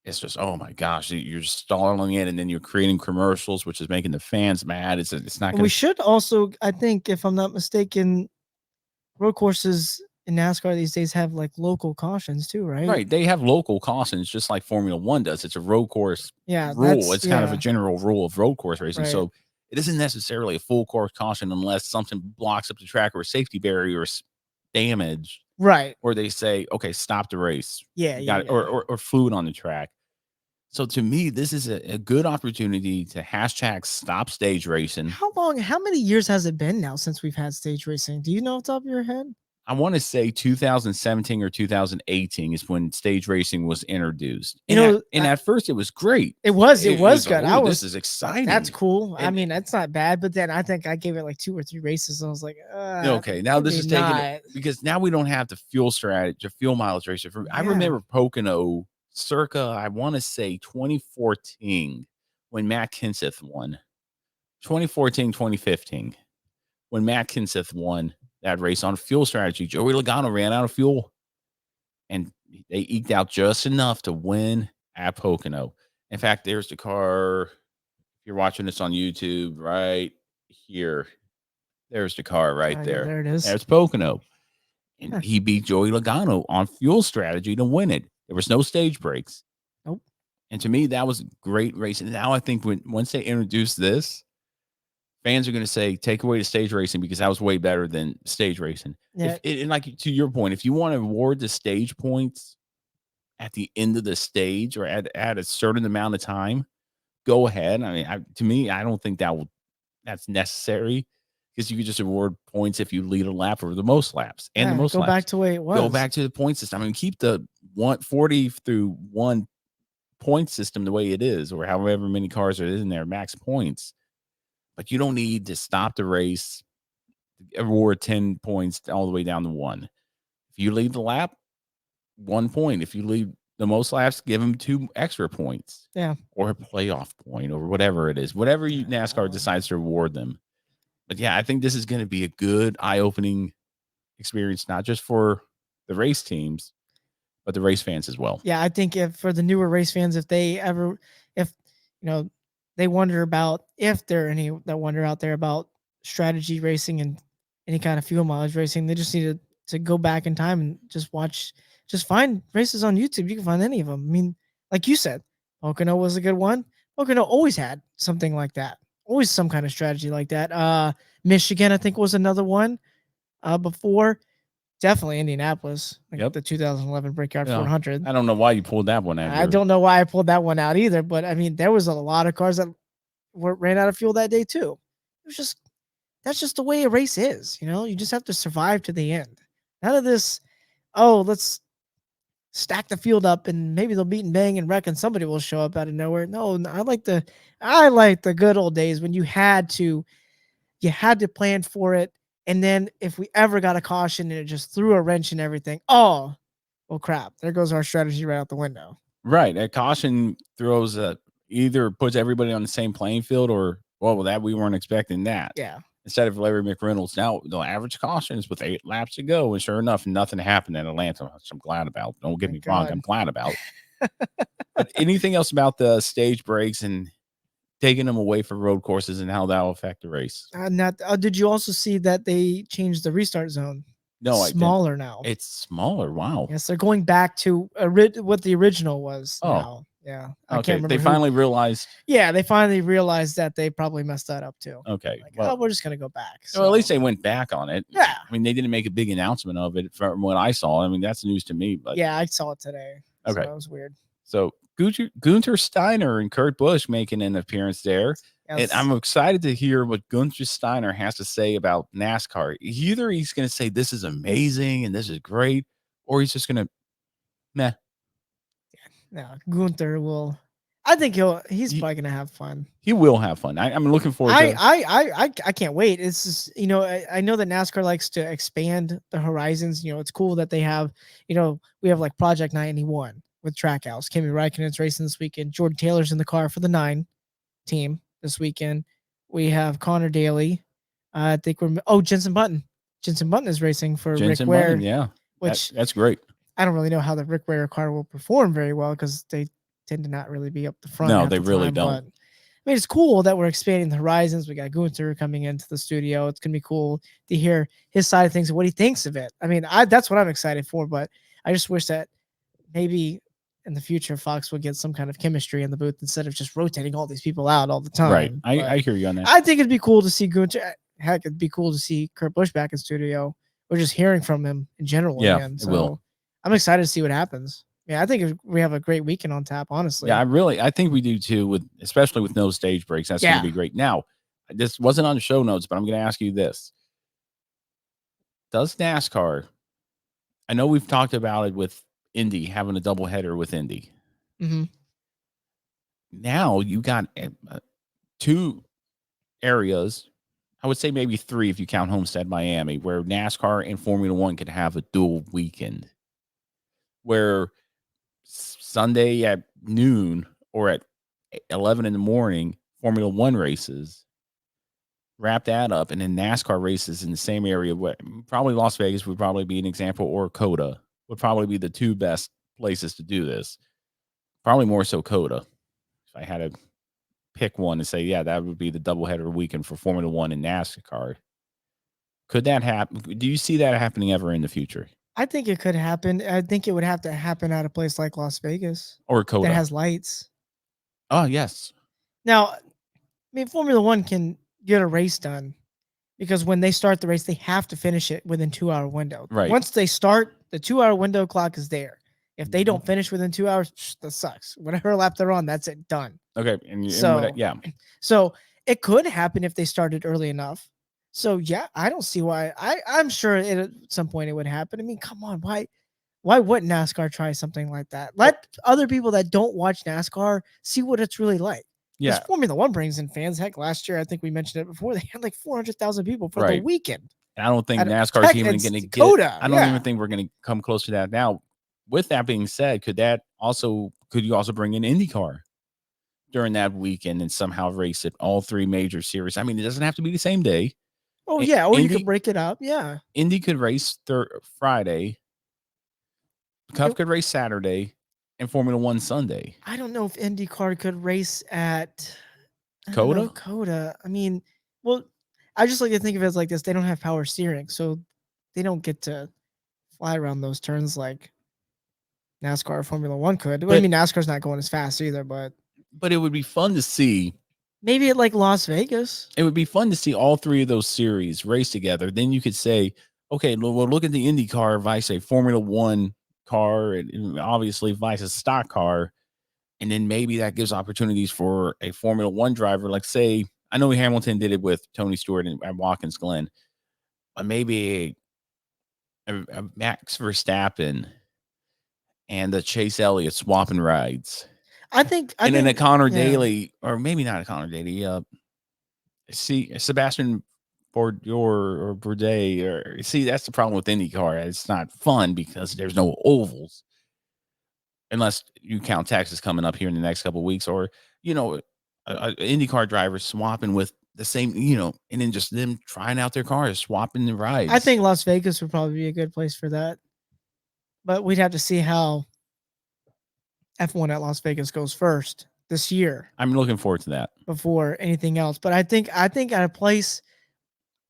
it's just, oh my gosh, you're stalling it, and then you're creating commercials, which is making the fans mad. It's not gonna... We should also, I think, if I'm not mistaken, road courses in NASCAR these days have like local cautions too, right? Right. They have local cautions, just like Formula One does. It's a road course rule. It's kind of a general rule of road course racing. Right. So it isn't necessarily a full course caution unless something blocks up the track, or a safety barrier is damaged. Right. Or they say, okay, stop the race. Yeah. Or fluid on the track. So to me, this is a good opportunity to hashtag stop stage racing. How many years has it been now since we've had stage racing? Do you know off the top of your head? I want to say 2017 or 2018 is when stage racing was introduced. And at first it was great. It was good. This is exciting. That's cool. I mean, that's not bad. But then I think I gave it like 2 or 3 races, and I was like, okay, now this is taking it, because now we don't have the fuel strategy, fuel mileage racer. I remember Pocono circa, I want to say 2014, when Matt Kenseth won. 2014, 2015, when Matt Kenseth won that race on fuel strategy. Joey Logano ran out of fuel, and they eked out just enough to win at Pocono. In fact, there's the car. If you're watching this on YouTube, right here, there's the car right there. There it is. There's Pocono. And he beat Joey Logano on fuel strategy to win it. There was no stage breaks. Nope. And to me, that was great racing. Now I think once they introduce this, fans are going to say, take away the stage racing because that was way better than stage racing. Yeah. And like to your point, if you want to award the stage points at the end of the stage or at a certain amount of time, go ahead. I mean, to me, I don't think that's necessary because you could just award points if you lead a lap or the most laps and the most go laps. back to the way it was. Go back to the point system. I mean, keep the 140 through 1 point system the way it is, or however many cars are in there, max points. But you don't need to stop the race, award 10 points all the way down to 1. If you lead the lap, 1 point. If you lead the most laps, give them 2 extra points. Yeah. Or a playoff point or whatever it is. Whatever NASCAR decides to reward them. But yeah, I think this is going to be a good eye-opening experience, not just for the race teams, but the race fans as well. Yeah, I think for the newer race fans, if they wonder about, if there are any that wonder out there about strategy racing and any kind of fuel mileage racing, they just need to go back in time and just find races on YouTube. You can find any of them. I mean, like you said, Pocono was a good one. Pocono always had something like that. Always some kind of strategy like that. Michigan, I think, was another one before. Definitely Indianapolis, like the 2011 Brickyard 400. I don't know why you pulled that one out. I don't know why I pulled that one out either, but I mean, there was a lot of cars that ran out of fuel that day too. That's just the way a race is. You just have to survive to the end. None of this, let's stack the field up and maybe they'll beat and bang and wreck and somebody will show up out of nowhere. No, I like the good old days when you had to plan for it. And then if we ever got a caution and it just threw a wrench in everything, well, crap, there goes our strategy right out the window. Right. A caution throws either puts everybody on the same playing field or, that we weren't expecting that. Yeah. Instead of Larry McReynolds, now the average caution is with 8 laps to go. And sure enough, nothing happened in Atlanta, which I'm glad about. Don't get me wrong. I'm glad about. But anything else about the stage breaks and taking them away from road courses and how that will affect the race? Did you also see that they changed the restart zone? No, smaller now. It's smaller. Wow. Yes, they're going back to what the original was. Now. Yeah. I can't remember. They finally realized. Yeah, they finally realized that they probably messed that up too. Okay. We're just gonna go back. So at least they went back on it. Yeah. I mean, they didn't make a big announcement of it from what I saw. I mean, that's news to me. But yeah, I saw it today. Okay. So that was weird. So Gunther Steiner and Kurt Busch making an appearance there. Yes. And I'm excited to hear what Gunther Steiner has to say about NASCAR. Either he's going to say this is amazing and this is great, or he's just going to, meh. No, Gunther will. I think he's probably going to have fun. He will have fun. I'm looking forward to it. I can't wait. It's just, I know that NASCAR likes to expand the horizons. It's cool that they have, we have like Project 91 with Trackhouse. Kimi Räikkönen's racing this weekend. Jordan Taylor's in the car for the 9 team this weekend. We have Connor Daly. I think Jensen Button. Jensen Button is racing for Rick Ware. Yeah, which that's great. I don't really know how the Rick Ware car will perform very well because they tend to not really be up the front. No, they really don't. But, I mean, it's cool that we're expanding the horizons. We got Gunther coming into the studio. It's gonna be cool to hear his side of things and what he thinks of it. I mean, that's what I'm excited for. But I just wish that maybe in the future Fox would get some kind of chemistry in the booth instead of just rotating all these people out all the time. Right. I hear you on that. I think it'd be cool to see Gunther. Heck, it'd be cool to see Kurt Busch back in studio or just hearing from him in general. Yeah, again. So it will. I'm excited to see what happens. Yeah, I think we have a great weekend on tap, honestly. Yeah, I think we do too, especially with no stage breaks. That's going to be great. Now, this wasn't on the show notes, but I'm going to ask you this. Does NASCAR, I know we've talked about it with Indy, having a doubleheader with Indy. Mm-hmm. Now you got 2 areas, I would say maybe 3 if you count Homestead, Miami, where NASCAR and Formula One could have a dual weekend. Where Sunday at noon or at 11 in the morning, Formula One races, wrap that up, and then NASCAR races in the same area. Probably Las Vegas would probably be an example, or COTA would probably be the 2 best places to do this. Probably more so COTA. If I had to pick one and say, yeah, that would be the doubleheader weekend for Formula One and NASCAR. Could that happen? Do you see that happening ever in the future? I think it could happen. I think it would have to happen at a place like Las Vegas or COTA that has lights. Oh, yes. Now, I mean, Formula One can get a race done because when they start the race, they have to finish it within 2 hour window. Right. Once they start, the 2 hour window clock is there. If they Mhm. don't finish within 2 hours, that sucks. Whatever lap they're on, that's it, done. Okay. And So, yeah. so it could happen if they started early enough. So yeah, I don't see why. I'm sure at some point it would happen. I mean, come on, why wouldn't NASCAR try something like that? Let other people that don't watch NASCAR see what it's really like. Because Yeah. Formula One brings in fans. Heck, last year I think we mentioned it before. They had like 400,000 people for the Right. weekend. I don't think At NASCAR is even and going to get. COTA, I don't even think we're going to come close to that. Now, with that being said, could you also bring in IndyCar during that weekend and somehow race it all three major series? I mean, it doesn't have to be the same day. Oh yeah, or you Indy could break it up. Yeah, Indy could race Friday, Cup could race Saturday, and Formula One Sunday. I don't know if IndyCar could race at I don't know COTA? if COTA. I mean, well, I just like to think of it as like this. They don't have power steering, so they don't get to fly around those turns like NASCAR or Formula One could. I But mean, NASCAR's not going as fast either, but it would be fun to see. maybe at like Las Vegas. It would be fun to see all three of those series race together. Then you could say, okay, well, look at the Indy car vice a Formula One car, and obviously vice a stock car. And then maybe that gives opportunities for a Formula One driver. Like, say, I know Hamilton did it with Tony Stewart and Watkins Glen, but maybe a Max Verstappen and the Chase Elliott swapping rides. I think, And then a Connor yeah. Daly, or maybe not a Connor Daly, see Sebastian Bourdais or Bourdais, or see, that's the problem with IndyCar. It's not fun because there's no ovals, unless you count Texas coming up here in the next couple of weeks, or a IndyCar driver swapping with the same, and then just them trying out their cars, swapping the rides. I think Las Vegas would probably be a good place for that, but we'd have to see how F1 at Las Vegas goes first this year. I'm looking forward to that before anything else. But I think at a place,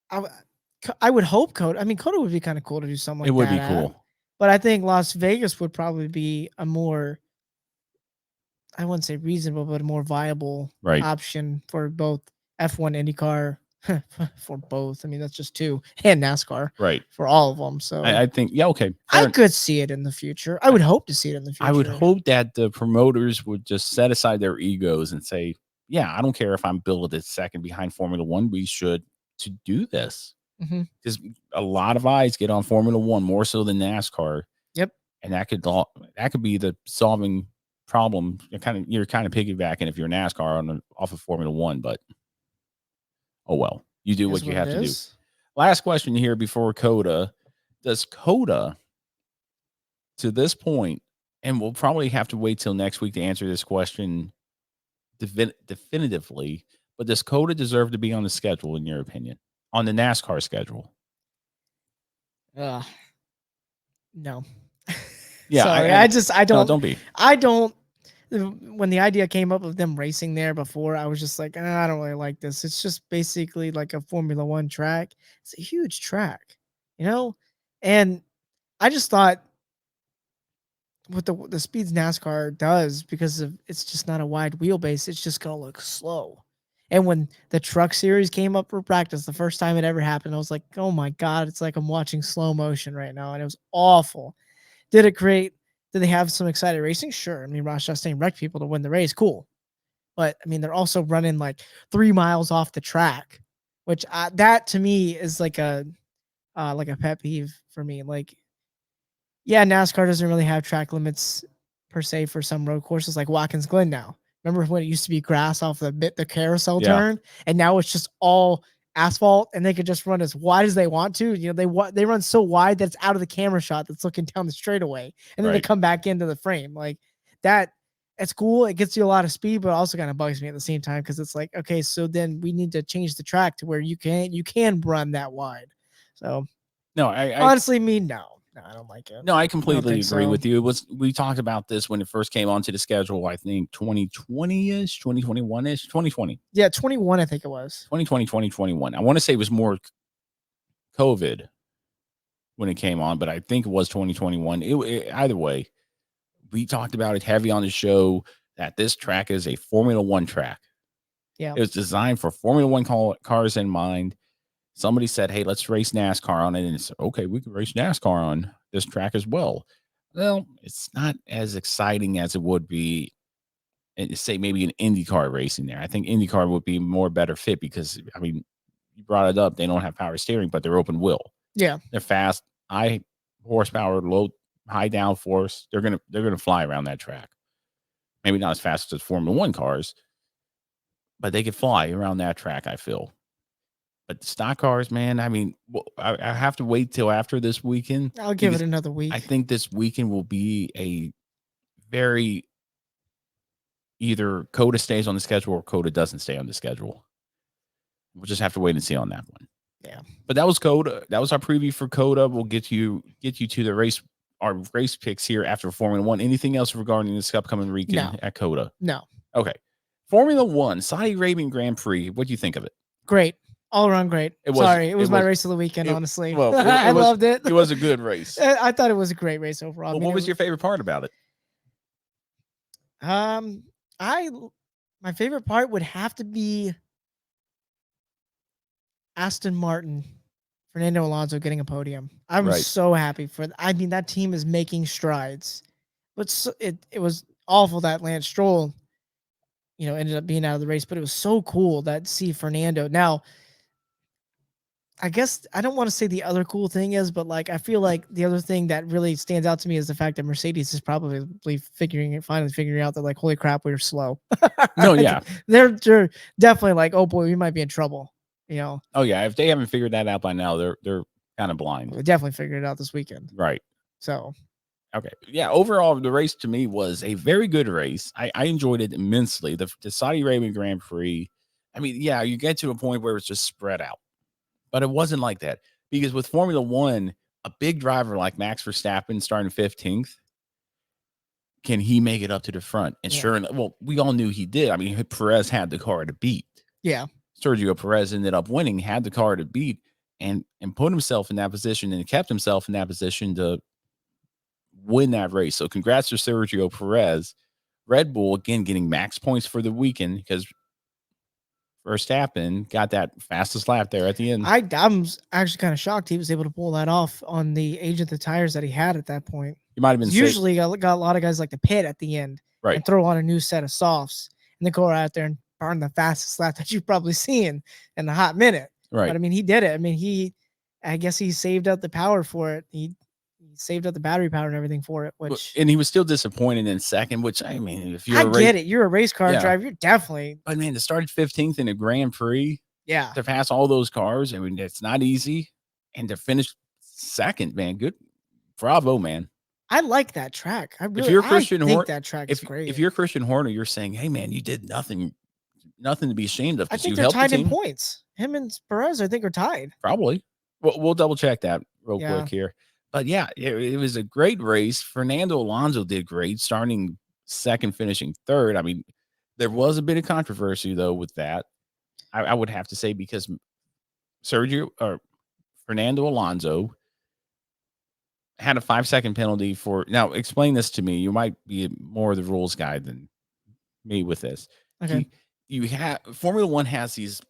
I would hope COTA. I mean, COTA would be kind of cool to do something like that. It would be cool. But I think Las Vegas would probably be a more, I wouldn't say reasonable, but a more viable option for both F1, IndyCar, for both. I mean, that's just two, and NASCAR, for all of them. So I think, okay. I could see it in the future. I would hope to see it in the future. I would hope that the promoters would just set aside their egos and say, yeah, I don't care if I'm billeted second behind Formula One. We should to do this. Because a lot of eyes get on Formula One more so than NASCAR. Yep. And that could be the solving problem. You're kind of piggybacking if you're NASCAR off of Formula One, but oh well, you do what you have to do. Last question here before COTA. Does COTA, to this point, and we'll probably have to wait till next week to answer this question definitively, but does COTA deserve to be on the schedule, in your opinion, on the NASCAR schedule? No. Yeah, sorry. I don't. No, don't be. I don't. When the idea came up of them racing there before, I was just like, I don't really like this. It's just basically like a Formula One track. It's a huge track, and I just thought what the speeds NASCAR does, because of it's just not a wide wheelbase, it's just gonna look slow. And when the truck series came up for practice, the first time it ever happened, I was like, oh my God, it's like I'm watching slow motion right now. And it was awful. Did it great? Did they have some exciting racing? Sure. I mean, Ross Chastain wrecked people to win the race. Cool. But I mean, they're also running like 3 miles off the track, which that to me is like a pet peeve for me. Like, yeah, NASCAR doesn't really have track limits per se for some road courses like Watkins Glen now. Remember when it used to be grass off the carousel turn, and now it's just all asphalt, and they could just run as wide as they want to. They run so wide that it's out of the camera shot that's looking down the straightaway, and then they come back into the frame like that. It's cool. It gets you a lot of speed, but also kind of bugs me at the same time, because it's like, okay, so then we need to change the track to where you can run that wide. So no, I honestly mean no. No, I don't like it. No, I completely agree with you. We talked about this when it first came onto the schedule, I think 2020-ish, 2021-ish, 2020. Yeah, 21, I think it was. 2020, 2021. I want to say it was more COVID when it came on, but I think it was 2021. Either way, we talked about it heavy on the show that this track is a Formula One track. Yeah. It was designed for Formula One cars in mind. Somebody said, hey, let's race NASCAR on it. And it's okay, we can race NASCAR on this track as well. Well, it's not as exciting as it would be, and say maybe an IndyCar racing there. I think IndyCar would be more better fit because, I mean, you brought it up. They don't have power steering, but they're open wheel. Yeah. They're fast, high horsepower, high downforce. They're gonna fly around that track. Maybe not as fast as Formula One cars, but they could fly around that track, I feel. But the stock cars, man, I mean, I have to wait till after this weekend. I'll give it another week. I think this weekend will be a very either COTA stays on the schedule or COTA doesn't stay on the schedule. We'll just have to wait and see on that one. Yeah. But that was COTA. That was our preview for COTA. We'll get you to the race, our race picks here after Formula One. Anything else regarding this upcoming weekend at COTA? No. Okay. Formula One, Saudi Arabian Grand Prix. What do you think of it? Great. All around great. It was my race of the weekend, honestly. Well, I loved it. It was a good race. I thought it was a great race overall. Well, what was your favorite part about it? My favorite part would have to be Aston-Martin, Fernando Alonso getting a podium. I'm so happy for I mean, that team is making strides. But it was awful that Lance Stroll, ended up being out of the race, but it was so cool that see Fernando. Now, I guess I don't want to say the other cool thing is, but I feel like the other thing that really stands out to me is the fact that Mercedes is probably finally figuring out that holy crap, we were slow. No, yeah. They're definitely oh boy, we might be in trouble. Oh yeah. If they haven't figured that out by now, they're kind of blind. We definitely figured it out this weekend. Right. So. Okay. Yeah. Overall, the race to me was a very good race. I enjoyed it immensely. The Saudi Arabian Grand Prix. I mean, yeah, you get to a point where it's just spread out. But it wasn't like that because with Formula One, a big driver like Max Verstappen starting 15th, can he make it up to the front? And sure enough, well, we all knew he did. I mean, Perez had the car to beat. Yeah. Sergio Perez ended up winning, had the car to beat, and put himself in that position and kept himself in that position to win that race. So congrats to Sergio Perez. Red Bull, again, getting max points for the weekend because Verstappen got that fastest lap there at the end. I'm actually kind of shocked he was able to pull that off on the age of the tires that he had at that point. You might have been usually got a lot of guys like to pit at the end and throw on a new set of softs and then go out there and burn the fastest lap that you've probably seen in a hot minute. Right. But I mean, he did it. I mean, I guess he saved up the power for it. He saved up the battery power and everything for it, and he was still disappointed in second, which I mean, if you're get it, you're a race car driver, you're definitely. But man, to start 15th in a Grand Prix, to pass all those cars, I mean, it's not easy, and to finish second, man, good, bravo, man. I like that track. I think that track is great. If you're Christian Horner, you're saying, hey man, you did nothing to be ashamed of. I think they're tied in points. Him and Perez, I think, are tied. Probably. We'll double check that real quick here. But yeah, it was a great race. Fernando Alonso did great, starting second, finishing third. I mean, there was a bit of controversy though with that. I would have to say because Fernando Alonso had a 5-second penalty for. Now, explain this to me. You might be more of the rules guy than me with this. Okay. You have Formula One has these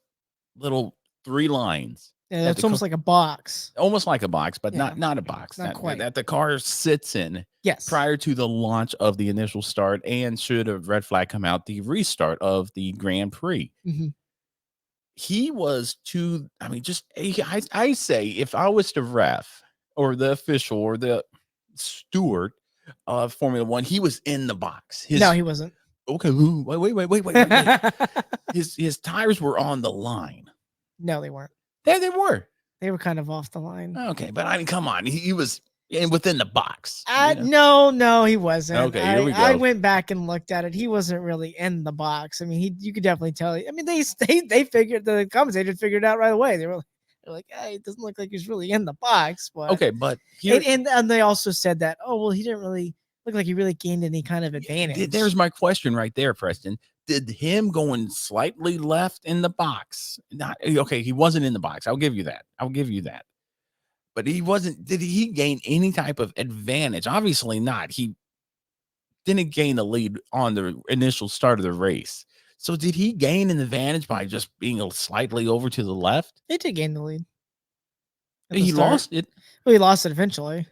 little 3 lines. Yeah, it's almost like a box. Almost like a box, but not a box. Not quite. That the car sits in prior to the launch of the initial start, and should a red flag come out, the restart of the Grand Prix. Mm-hmm. He was I say if I was the ref or the official or the steward of Formula One, he was in the box. No, he wasn't. Okay, wait. His tires were on the line. No, they weren't. There they were. They were kind of off the line. Okay, but I mean, come on. He was within the box. No, he wasn't. Okay, here we go. I went back and looked at it. He wasn't really in the box. I mean, you could definitely tell. I mean, they figured, the commentators figured it out right away. They're like, hey, it doesn't look like he's really in the box. But okay, but and they also said that, oh well, he didn't really look like he really gained any kind of advantage. There's my question right there, Preston. Did him going slightly left in the box? He wasn't in the box. I'll give you that. But he wasn't. Did he gain any type of advantage? Obviously not. He didn't gain the lead on the initial start of the race. So did he gain an advantage by just being slightly over to the left? He did gain the lead. at the He start. lost it. Well, he lost it eventually.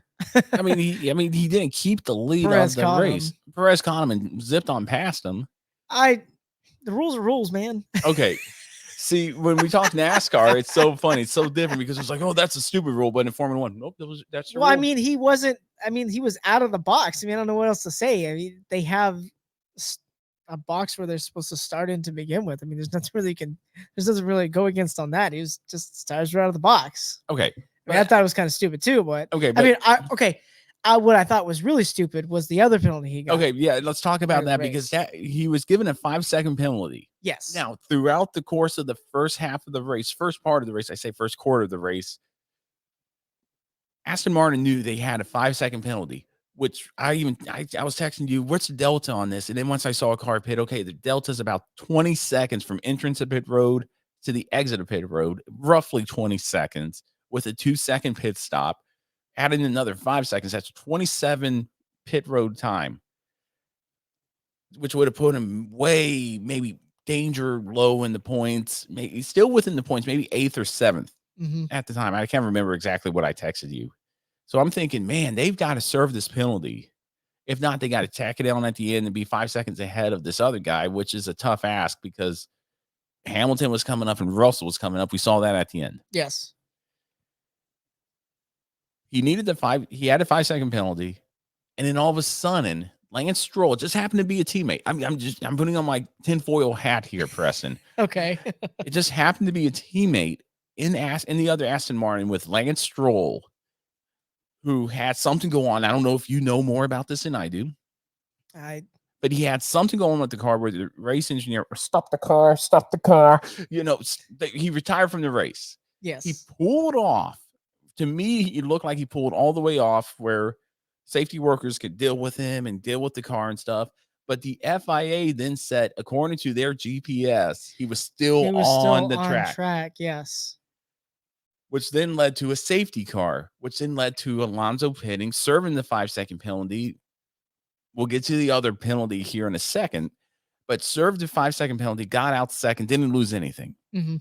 I mean, he didn't keep the lead Perez of the caught race. him. Perez caught him and zipped on past him. The rules are rules, man. Okay. See, when we talk NASCAR, it's so funny. It's so different because it's like, oh, that's a stupid rule. But in Formula One, nope, that's the Well, rule. I mean, he wasn't. I mean, he was out of the box. I mean, I don't know what else to say. I mean, they have a box where they're supposed to start in to begin with. I mean, there's nothing really there's nothing really go against on that. He was just starts right out of the box. Okay. I mean, I thought it was kind of stupid too, but okay. I mean, what I thought was really stupid was the other penalty he got. Okay, yeah, let's talk about that because he was given a 5-second penalty. Yes. Now, throughout the course of the first half of the race, first part of the race, I say first quarter of the race, Aston Martin knew they had a 5-second penalty, which I was texting you, what's the delta on this? And then once I saw a car pit, okay, the delta is about 20 seconds from entrance of pit road to the exit of pit road, roughly 20 seconds with a 2-second pit stop. Adding another 5 seconds, that's 27 pit road time, which would have put him way, maybe danger low in the points, maybe still within the points, maybe 8th or 7th at the time. I can't remember exactly what I texted you. So I'm thinking, man, they've got to serve this penalty. If not, they got to tack it down at the end and be 5 seconds ahead of this other guy, which is a tough ask because Hamilton was coming up and Russell was coming up. We saw that at the end. Yes. He needed he had a 5-second penalty. And then all of a sudden, Lance Stroll just happened to be a teammate. I'm putting on my tinfoil hat here, Preston. Okay. It just happened to be a teammate in the other Aston Martin with Lance Stroll, who had something go on. I don't know if you know more about this than I do. But he had something going on with the car where the race engineer stop the car. You know, he retired from the race. Yes. He pulled off. To me, it looked like he pulled all the way off where safety workers could deal with him and deal with the car and stuff. But the FIA then said, according to their GPS, he was still on the track. Yes. Which then led to a safety car, which then led to Alonso pitting, serving the 5-second penalty. We'll get to the other penalty here in a second, but served the 5-second penalty, got out second, didn't lose anything. Mm-hmm.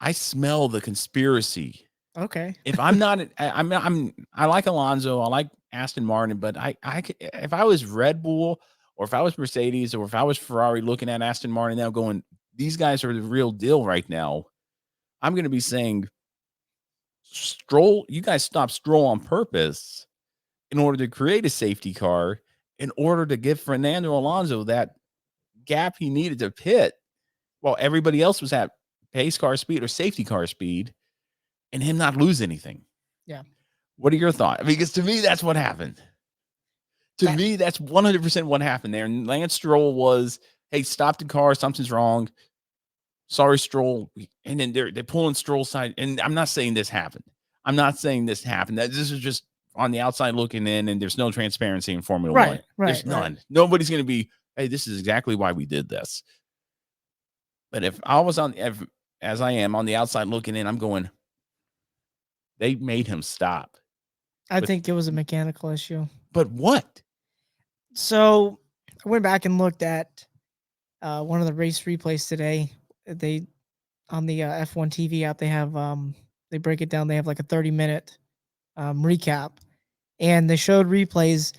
I smell the conspiracy. Okay. If I'm not, I like Alonso, I like Aston Martin, but if I was Red Bull or if I was Mercedes or if I was Ferrari looking at Aston Martin now going, these guys are the real deal right now, I'm going to be saying, Stroll, you guys stop Stroll on purpose in order to create a safety car, in order to give Fernando Alonso that gap he needed to pit while everybody else was at pace car speed or safety car speed and him not lose anything. Yeah. What are your thoughts? Because to me, that's what happened. To me, that's 100% what happened there. And Lance Stroll was, hey, stop the car. Something's wrong. Sorry, Stroll. And then they're pulling Stroll's side. And I'm not saying this happened. This is just on the outside looking in, and there's no transparency in Formula One. There's none. Nobody's going to be, hey, this is exactly why we did this. But if I was as I am on the outside looking in, I'm going, they made him stop. I think it was a mechanical issue. But what? So I went back and looked at one of the race replays today. They on the F1 TV app, they have they break it down. They have like a 30-minute recap, and they showed replays,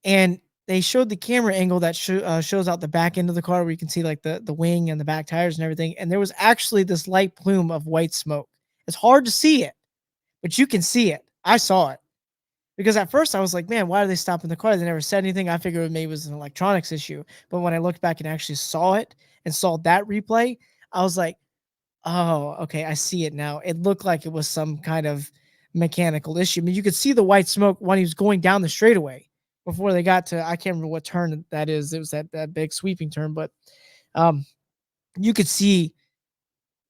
and they showed the camera angle that shows out the back end of the car where you can see like the wing and the back tires and everything. And there was actually this light plume of white smoke. It's hard to see it, but you can see it. I saw it. Because at first I was like, man, why are they stopping the car? They never said anything. I figured maybe it was an electronics issue. But when I looked back and actually saw it and saw that replay, I was like, oh, okay, I see it now. It looked like it was some kind of mechanical issue. I mean, you could see the white smoke when he was going down the straightaway before they got to, I can't remember what turn that is. It was that big sweeping turn, but you could see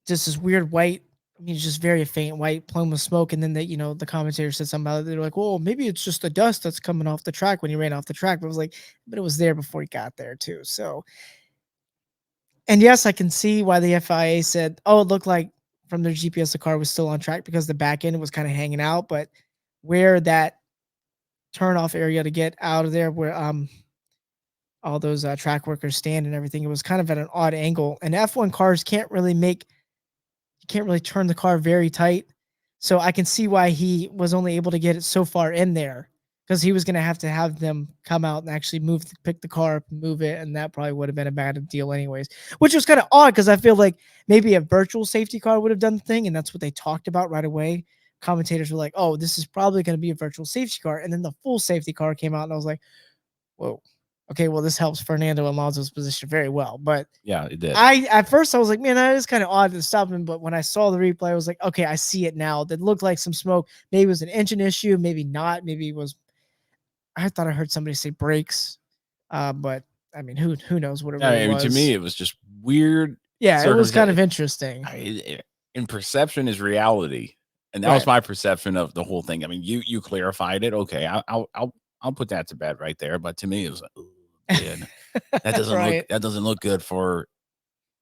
just this weird white, I mean, it's just very faint white plume of smoke. And then the commentator said something about it. They're like, well, maybe it's just the dust that's coming off the track when he ran off the track. But I was like, but it was there before he got there too. So, and yes, I can see why the FIA said, oh, it looked like from their GPS, the car was still on track because the back end was kind of hanging out. But where that turnoff area to get out of there where all those track workers stand and everything. It was kind of at an odd angle, and F1 cars can't really turn the car very tight. So I can see why he was only able to get it so far in there, because he was going to have them come out and actually pick the car up and move it. And that probably would have been a bad deal anyways, which was kind of odd because I feel like maybe a virtual safety car would have done the thing. And that's what they talked about right away. Commentators were like, oh, this is probably going to be a virtual safety car. And then the full safety car came out and I was like, whoa, okay, well, this helps Fernando Alonso's position very well. But yeah, it did. At first I was like, man, that is kind of odd to stop him. But when I saw the replay, I was like, okay, I see it now. That looked like some smoke. Maybe it was an engine issue, maybe not. Maybe it was. I thought I heard somebody say brakes, but I mean, who knows what it really was. To me, it was just weird. Yeah, it was kind of interesting. In perception is reality, and that was my perception of the whole thing. I mean, you clarified it. Okay, I'll put that to bed right there. But to me, it was like, oh, man, that doesn't look good for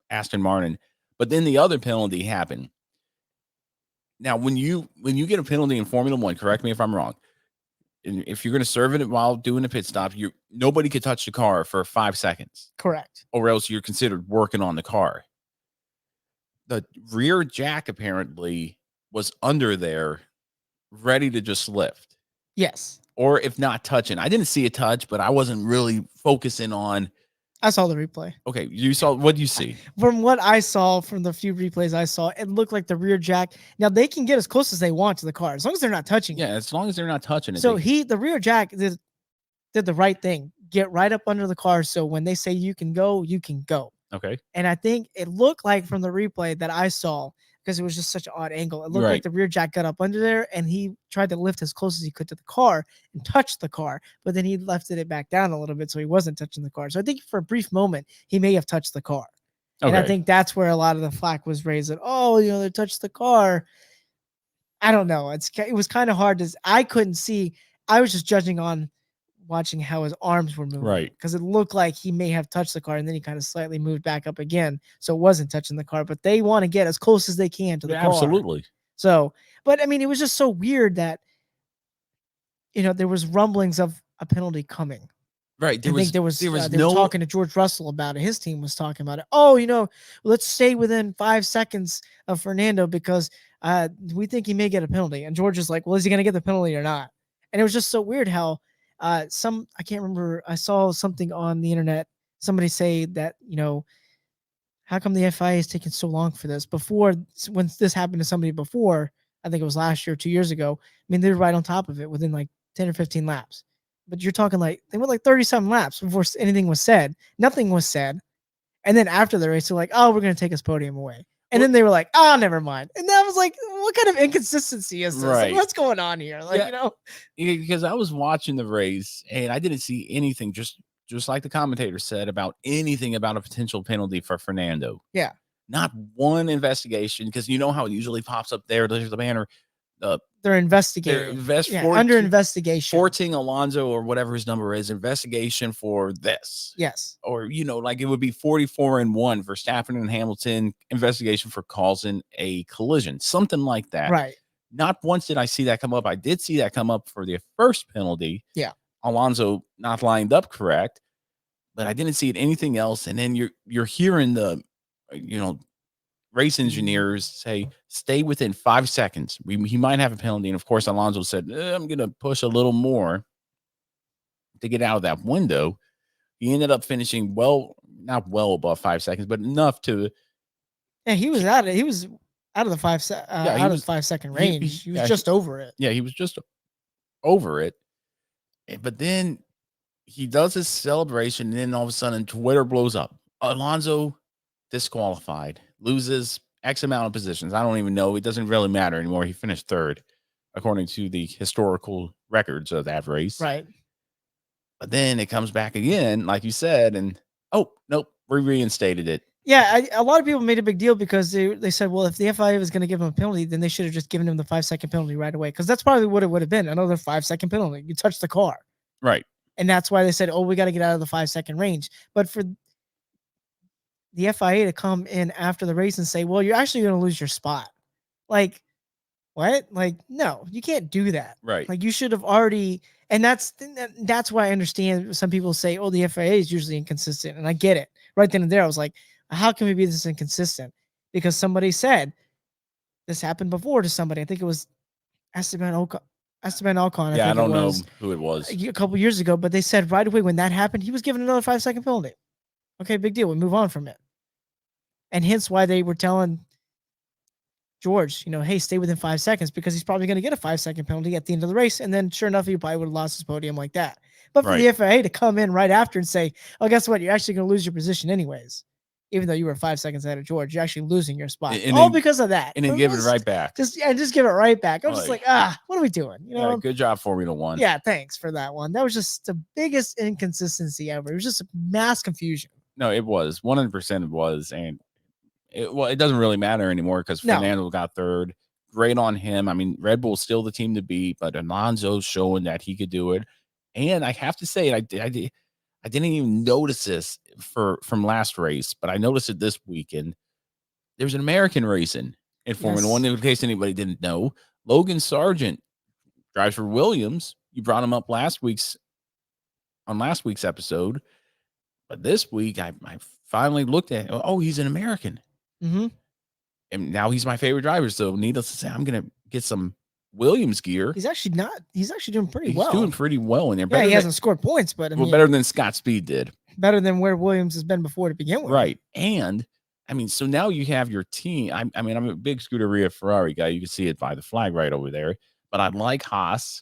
Aston Martin. But then the other penalty happened. Now, when you get a penalty in Formula One, correct me if I'm wrong. And if you're going to serve it while doing a pit stop, nobody could touch the car for 5 seconds. Correct. Or else you're considered working on the car. The rear jack apparently was under there, ready to just lift. Yes. Or if not touching. I didn't see a touch, but I wasn't really focusing on. I saw the replay. Okay, you saw. What do you see? From what I saw, from the few replays I saw, it looked like the rear jack. Now they can get as close as they want to the car, as long as they're not touching it. Yeah, as long as they're not touching it. So the rear jack did the right thing. Get right up under the car, so when they say you can go, you can go. Okay. And I think it looked like from the replay that I saw, because it was just such an odd angle, it looked like the rear jack got up under there and he tried to lift as close as he could to the car and touch the car, but then he lifted it back down a little bit so he wasn't touching the car. So I think for a brief moment he may have touched the car. Okay. And I think that's where a lot of the flack was raised that, oh, they touched the car. I don't know. It was kind of hard I couldn't see. I was just judging on watching how his arms were moving, right? Because it looked like he may have touched the car and then he kind of slightly moved back up again, so it wasn't touching the car. But they want to get as close as they can to the car. Absolutely. So, but I mean, it was just so weird that there was rumblings of a penalty coming. Right. They were talking to George Russell about it. His team was talking about it. Oh, let's stay within 5 seconds of Fernando because we think he may get a penalty. And George is like, well, is he going to get the penalty or not? And it was just so weird how I can't remember. I saw something on the internet. Somebody say that, how come the FIA is taking so long for this? Before, when this happened to somebody before, I think it was last year, 2 years ago. I mean, they're right on top of it within like 10 or 15 laps. But you're talking they went like 30-something laps before anything was said. Nothing was said. And then after the race, they're like, oh, we're going to take his podium away. And then they were like, oh, never mind. And that was like, what kind of inconsistency is this? Right. Like, what's going on here? Because I was watching the race and I didn't see anything, just like the commentator said, about anything about a potential penalty for Fernando. Yeah. Not one investigation, because you know how it usually pops up there. There's the banner. They're investigating. Under investigation. 14 Alonso or whatever his number is, investigation for this. Yes. Or, like it would be 44-1 for Verstappen and Hamilton, investigation for causing a collision, something like that. Right. Not once did I see that come up. I did see that come up for the first penalty. Yeah. Alonso not lined up correct, but I didn't see it anything else. And then you're hearing the, race engineers say, stay within 5 seconds. He might have a penalty. And of course, Alonso said, I'm going to push a little more to get out of that window. He ended up finishing not well above 5 seconds, but enough to. Yeah, he was out of it. He was out of the 5 second range. He was just over it. Yeah, he was just over it. But then he does his celebration, and then all of a sudden Twitter blows up. Alonso disqualified, loses X amount of positions. I don't even know. It doesn't really matter anymore. He finished third, according to the historical records of that race. Right. But then it comes back again, like you said, and nope, we reinstated it. Yeah, a lot of people made a big deal because they said, well, if the FIA was going to give him a penalty, then they should have just given him the 5 second penalty right away, because that's probably what it would have been, another 5 second penalty. You touched the car. Right. And that's why they said, oh, we got to get out of the 5 second range. But for the FIA to come in after the race and say, well, you're actually going to lose your spot. Like, what? Like, no, you can't do that. Right. Like, you should have already. And that's why I understand some people say, oh, the FIA is usually inconsistent. And I get it. Right then and there, I was like, how can we be this inconsistent? Because somebody said this happened before to somebody. I think it was Esteban Ocon. Esteban Ocon, I Yeah, I think it don't know was who it was. a couple years ago, but they said right away when that happened, he was given another 5-second penalty. Okay, big deal. We move on from it. And hence why they were telling George, hey, stay within 5 seconds because he's probably going to get a 5-second penalty at the end of the race. And then sure enough, he probably would have lost his podium like that. But for Right. the FIA to come in right after and say, oh, guess what? You're actually going to lose your position anyways. Even though you were 5 seconds ahead of George, you're actually losing your spot. And All then- because of that. And then give it right back. Just give it right back. I'm just Like- like, what are we doing? Yeah, good job, Formula One. Yeah, thanks for that one. That was just the biggest inconsistency ever. It was just a mass confusion. No, it was 100%. It was, and it doesn't really matter anymore because No. Fernando got third. Great on him. I mean, Red Bull's still the team to beat, but Alonso's showing that he could do it. And I have to say, I didn't even notice this from last race, but I noticed it this weekend. There's an American racing in Formula One. In case anybody didn't know, Logan Sargent drives for Williams. You brought him up last week's episode, but this week I finally looked at. Oh, he's an American. Mm-hmm. And now he's my favorite driver. So needless to say, I'm gonna get some Williams gear. He's actually doing pretty well. He's doing pretty well in there. Yeah, he hasn't scored points, but better than Scott Speed did. Better than where Williams has been before to begin with. Right. And I mean, so now you have your team. I'm a big Scuderia Ferrari guy. You can see it by the flag right over there. But I like Haas.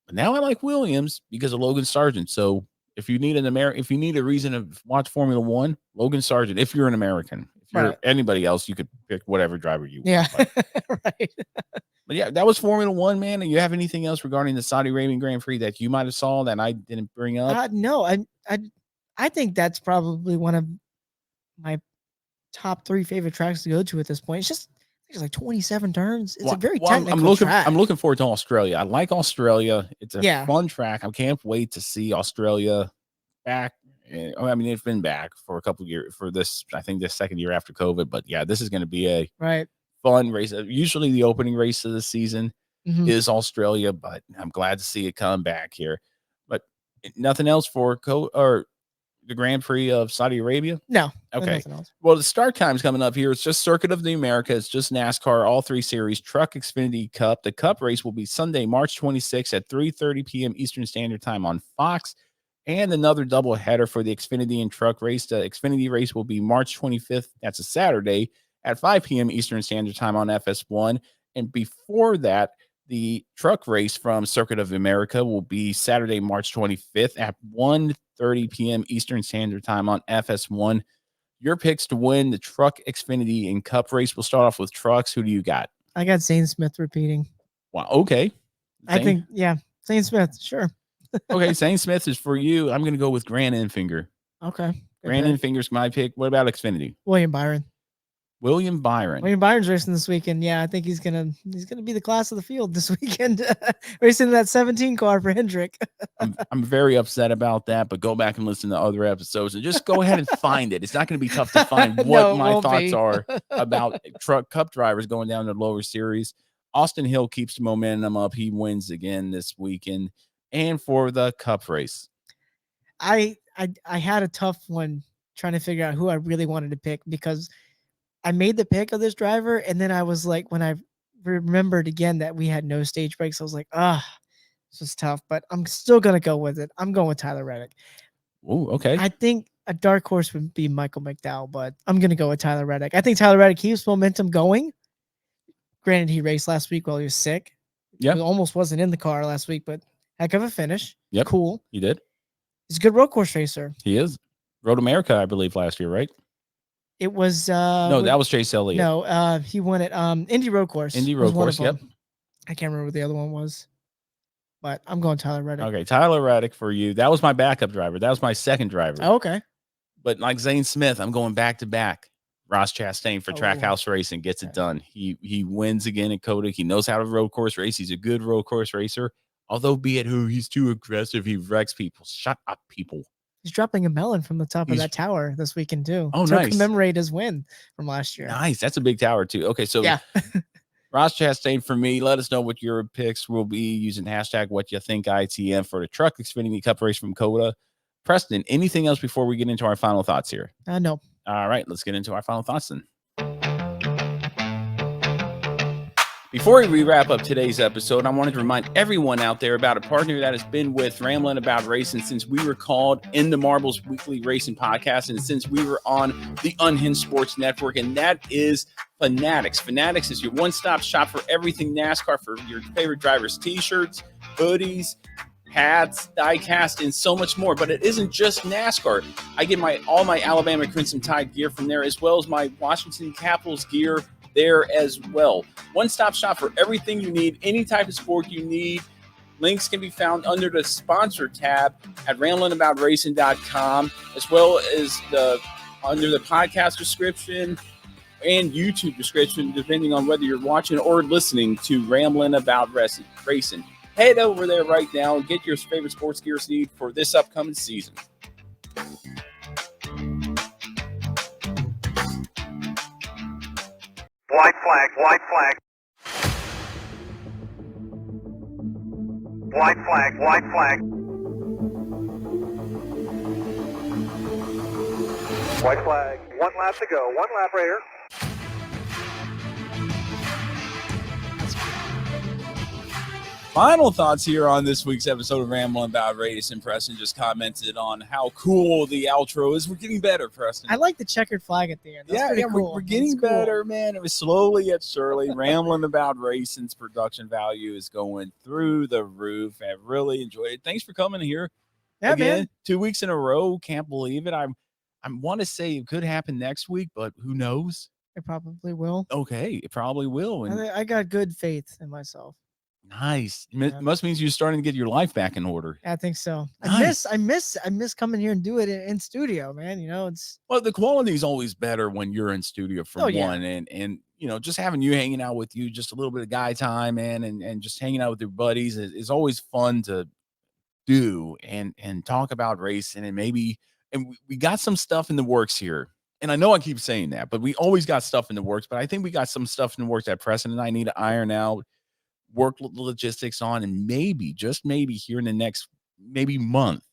But now I like Williams because of Logan Sargent. So if you need if you need a reason to watch Formula One, Logan Sargent, if you're an American. If you're anybody else, you could pick whatever driver you want. Yeah. Right. But yeah, that was Formula One, man. And you have anything else regarding the Saudi Arabian Grand Prix that you might have saw that I didn't bring up? No, I think that's probably one of my top 3 favorite tracks to go to at this point. It's like 27 turns. It's a very technical track. I'm looking forward to Australia. I like Australia. It's a fun track. I can't wait to see Australia back. I mean, it's been back for a couple of years for this. I think this second year after COVID. But yeah, this is going to be a fun race. Usually, the opening race of the season is Australia, but I'm glad to see it come back here. But nothing else for the Grand Prix of Saudi Arabia? No. Okay. Well, the start time's coming up here. It's just Circuit of the America. It's just NASCAR, all 3 series, Truck Xfinity Cup. The Cup race will be Sunday, March 26th at 3:30 p.m. Eastern Standard Time on Fox. And another double header for the Xfinity and Truck race. The Xfinity race will be March 25th. That's a Saturday at 5 p.m. Eastern Standard Time on FS1. And before that, the truck race from Circuit of America will be Saturday, March 25th at 1:30 p.m. Eastern Standard Time on FS1. Your picks to win the Truck Xfinity and Cup race. We'll start off with trucks. Who do you got? I got Zane Smith repeating. Wow. Okay. I think, Zane Smith. Sure. Okay. Zane Smith is for you. I'm going to go with Grant Enfinger. Okay. Grant Enfinger's my pick. What about Xfinity? William Byron. William Byron's racing this weekend. Yeah, I think he's gonna be the class of the field this weekend, racing that 17 car for Hendrick. I'm very upset about that, but go back and listen to other episodes and just go ahead and find it. It's not going to be tough to find what my thoughts are about truck cup drivers going down to the lower series. Austin Hill keeps the momentum up. He wins again this weekend. And for the cup race, I had a tough one trying to figure out who I really wanted to pick because I made the pick of this driver, and then I was like, when I remembered again that we had no stage breaks, I was like, this is tough, but I'm still gonna go with it. I'm going with Tyler Reddick. Oh, okay. I think a dark horse would be Michael McDowell, but I'm gonna go with Tyler Reddick. I think Tyler Reddick keeps momentum going. Granted, he raced last week while he was sick. Yeah, he almost wasn't in the car last week, but heck of a finish. Yep, cool. He did. He's a good road course racer. He is. Road America, I believe, last year, right? It was no, that was Chase Elliott. No, he won it. Indy Road Course. Indy Road Course, yep. I can't remember what the other one was, but I'm going Tyler Reddick. Okay, Tyler Reddick for you. That was my backup driver. That was my second driver. Oh, okay. But like Zane Smith, I'm going back to back. Ross Chastain for Trackhouse Racing gets it done. He wins again at COTA. He knows how to road course race. He's a good road course racer. Although, be it who, he's too aggressive. He wrecks people. Shut up, people. He's dropping a melon from the top of that tower this weekend too. Oh, to nice. commemorate his win from last year. Nice. That's a big tower too. Okay, so yeah. Ross Chastain for me. Let us know what your picks will be using hashtag what you think ITM for the Truck Xfinity Cup race from COTA. Preston, anything else before we get into our final thoughts here? No. All right, let's get into our final thoughts then. Before we wrap up today's episode, I wanted to remind everyone out there about a partner that has been with Ramblin About Racing since we were called In the Marbles Weekly Racing Podcast and since we were on the Unhinged Sports Network, and that is Fanatics. Fanatics is your one-stop shop for everything NASCAR, for your favorite drivers' t-shirts, hoodies, hats, die-cast, and so much more. But it isn't just NASCAR. I get all my Alabama Crimson Tide gear from there, as well as my Washington Capitals gear there as well. One-stop shop for everything you need, any type of sport you need. Links can be found under the sponsor tab at ramblinaboutracin.com, as well as under the podcast description and YouTube description, depending on whether you're watching or listening to Ramblin' About Racing. Head over there right now and get your favorite sports gear need for this upcoming season. White flag, white flag. White flag, white flag. White flag. 1 lap to go. 1 lap right here. Final thoughts here on this week's episode of Ramblin' About Racing. Preston just commented on how cool the outro is. We're getting better, Preston. I like the checkered flag at the end. That's pretty cool. We're getting better, man. It was slowly yet surely. Rambling About Racing's production value is going through the roof. I really enjoyed it. Thanks for coming here. Yeah, again, man. 2 weeks in a row. Can't believe it. I want to say it could happen next week, but who knows? It probably will. Okay, it probably will. And I got good faith in myself. nice. Yeah. Must means you're starting to get your life back in order. I think so. Nice. I miss coming here and do it in studio, man. You know, Well, the quality is always better when you're in studio for Oh, yeah. one, and you know, just having you hanging out with you, just a little bit of guy time, man, and just hanging out with your buddies is always fun to do and talk about racing, and we got some stuff in the works here. And I know I keep saying that, but we always got stuff in the works. But I think we got some stuff in the works that Preston and I need to iron out, work logistics on, and maybe, just maybe, here in the next month,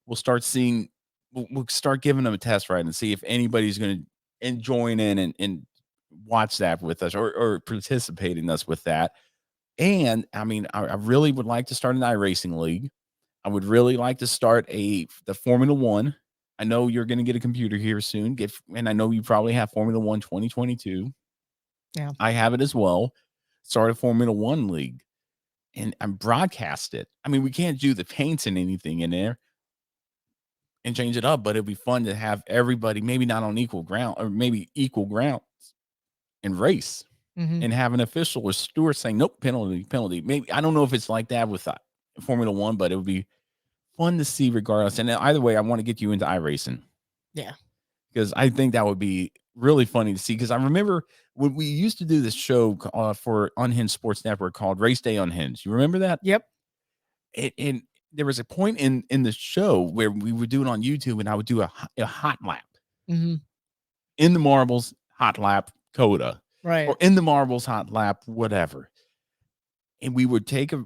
we'll start seeing, we'll start giving them a test ride and see if anybody's going to join in and watch that with us or participate in us with that. And I mean, I really would like to start an iRacing league. I would really like to start the Formula One. I know you're going to get a computer here soon. And I know you probably have Formula One 2022. Yeah. I have it as well. Start a Formula One league and broadcast it. I mean, we can't do the paints and anything in there and change it up, but it'd be fun to have everybody, maybe not on equal ground, or maybe equal grounds, and race and have an official or steward saying, nope, penalty. Maybe, I don't know if it's like that with Formula One, but it would be fun to see regardless. And either way, I want to get you into iRacing. Yeah. Because I think that would be really funny to see. Because I remember when we used to do this show for Unhinged Sports Network called Race Day Unhinged. You remember that? Yep. And there was a point in the show where we would do it on YouTube, and I would do a hot lap. In the marbles, hot lap, COTA. Right. Or in the marbles, hot lap, whatever. And we would take a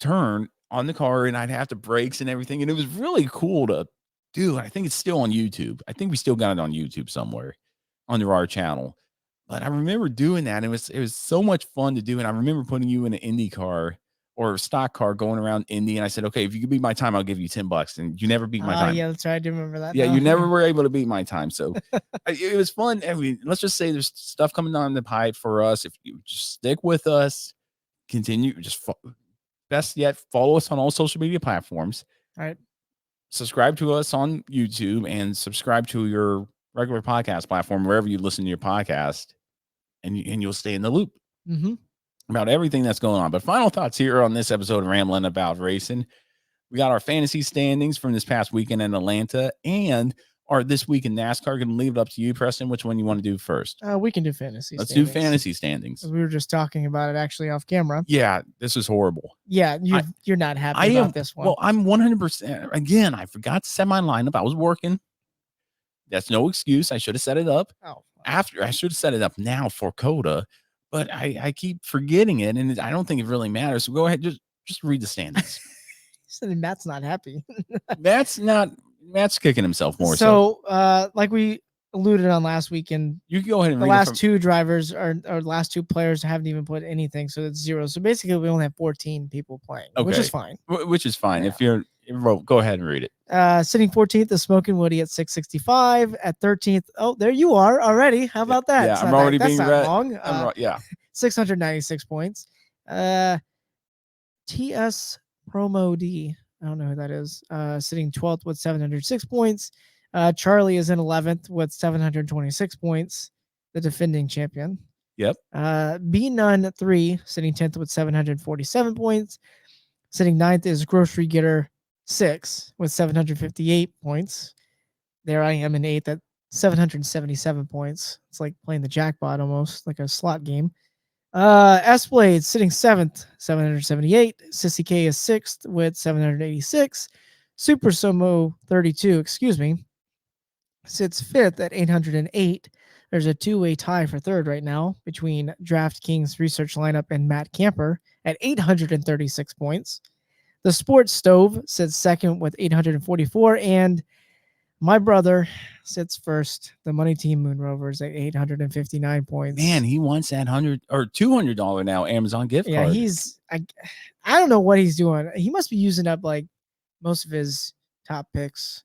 turn on the car, and I'd have to brakes and everything. And it was really cool to do. I think it's still on YouTube. I think we still got it on YouTube somewhere under our channel. But I remember doing that. And it was so much fun to do. And I remember putting you in an Indy car or a stock car going around Indy. And I said, okay, if you can beat my time, I'll give you $10. And you never beat my time. Yeah, that's right. I do remember that. Yeah, you never were able to beat my time. So it was fun. I mean, let's just say there's stuff coming down the pipe for us. If you just stick with us, continue, best yet, follow us on all social media platforms. All right. Subscribe to us on YouTube and subscribe to your regular podcast platform, wherever you listen to your podcast, and you'll stay in the loop about everything that's going on. But final thoughts here on this episode of Rambling About Racing. We got our fantasy standings from this past weekend in Atlanta and our this week in NASCAR. Going to leave it up to you, Preston, which one you want to do first. We can do fantasy Let's standings. do fantasy standings. We were just talking about it actually off camera. Yeah, this is horrible. Yeah, you're not happy about this one. Well, I'm 100%. Again, I forgot to set my lineup. I was working. That's no excuse. I should have set it up. Oh. I should have set it up now for COTA. but I keep forgetting it, and I don't think it really matters. So go ahead, just read the standings. Matt's not happy. Matt's kicking himself more. So, like we alluded on last weekend, you can go ahead and the read last two drivers or last two players haven't even put anything, so it's 0. So basically, we only have 14 people playing, which is fine. Which is fine. Yeah. If you're go ahead and read it. Sitting 14th is Smoking Woody at 665. At 13th, oh, there you are already. How about that? Yeah, I'm already being read. Long. Yeah, 696 points. TS Promo D. I don't know who that is. Sitting 12th with 706 points. Charlie is in 11th with 726 points, the defending champion. Yep. B Nun 3, sitting 10th with 747 points. Sitting 9th is Grocery Getter 6 with 758 points. There I am in 8th at 777 points. It's like playing the jackpot almost, like a slot game. S-Blade sitting 7th, 778. Sissy K is 6th with 786. Super Somo 32, sits 5th at 808. There's a two-way tie for 3rd right now between DraftKings Research Lineup and Matt Camper at 836 points. The Sports Stove sits 2nd with 844, and my brother sits 1st. The Money Team Moon Rovers at 859 points. Man, he wants that $100 or $200 now Amazon gift card. Yeah, I don't know what he's doing. He must be using up like most of his top picks.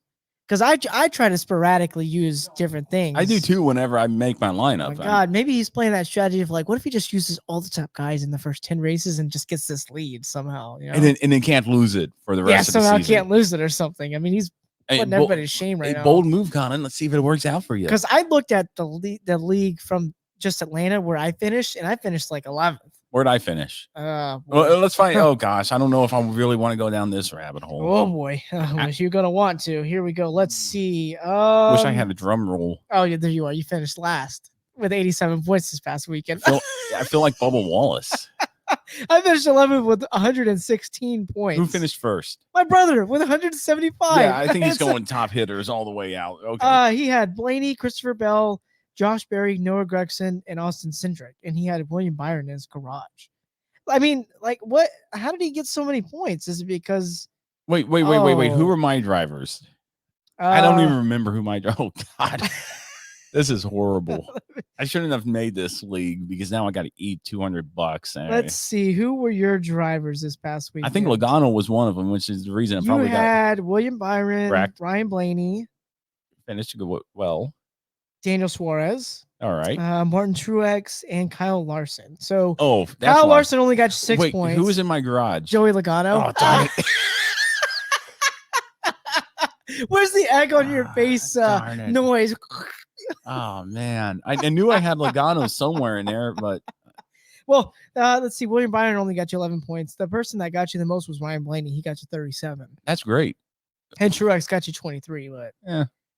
Because I try to sporadically use different things. I do too whenever I make my lineup. Oh my God, maybe he's playing that strategy of like, what if he just uses all the top guys in the first 10 races and just gets this lead somehow, you know? And then can't lose it for the rest of the somehow season. Can't lose it or something. I mean, he's putting everybody to shame right now. Bold move, Colin. Let's see if it works out for you. Because I looked at the league from just Atlanta where I finished, and I finished like 11th. Where'd I finish? Well, let's find. Oh gosh, I don't know if I really want to go down this rabbit hole. Oh boy, you're gonna want to. Here we go. Let's see. Wish I had a drum roll. Oh yeah, there you are. You finished last with 87 points this past weekend. I feel like Bubba Wallace. I finished 11th with 116 points. Who finished first? My brother with 175. Yeah, I think he's going top hitters all the way out. Okay. He had Blaney, Christopher Bell, Josh Berry, Noah Gregson, and Austin Cindric, and he had William Byron in his garage. I mean, like, what? How did he get so many points? Is it because? Wait. Who were my drivers? I don't even remember who my. Oh God, this is horrible. I shouldn't have made this league because now I got to eat $200. Let's see. Who were your drivers this past week? I think Logano was one of them, which is the reason I probably had William Byron, correct. Ryan Blaney, finished well. Daniel Suarez. All right. Martin Truex and Kyle Larson. So Kyle Larson only got 6 points. Who was in my garage? Joey Logano. Oh, darn it. Where's the egg on your face noise? Oh man. I knew I had Logano somewhere in there, but well, let's see. William Byron only got you 11 points. The person that got you the most was Ryan Blaney. He got you 37. That's great. And Truex got you 23, but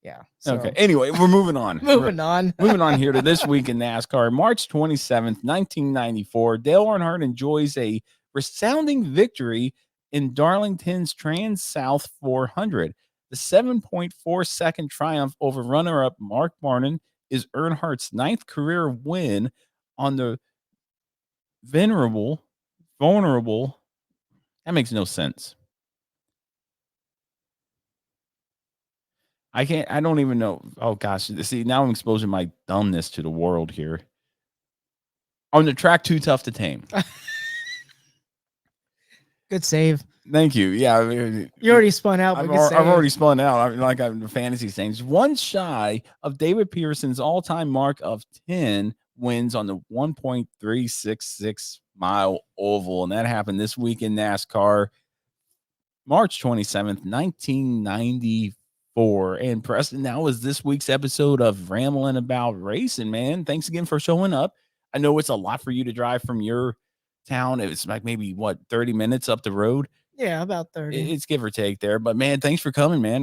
yeah. So. Okay. Anyway, we're moving on. moving on here to this week in NASCAR. March 27th, 1994. Dale Earnhardt enjoys a resounding victory in Darlington's Trans-South 400. The 7.4 second triumph over runner-up Mark Martin is Earnhardt's 9th career win on the vulnerable. That makes no sense. I don't even know. Oh gosh. See, now I'm exposing my dumbness to the world here. On the track too tough to tame. Good save. Thank you. Yeah. You already spun out. I've already spun out. I'm fantasy things. One shy of David Pearson's all-time mark of 10 wins on the 1.366 mile oval. And that happened this week in NASCAR, March 27th, 1994. And Preston, that was this week's episode of Ramblin' About Racing, man. Thanks again for showing up. I know it's a lot for you to drive from your town. It's like maybe 30 minutes up the road. Yeah, about 30. It's give or take there. But man, thanks for coming, man.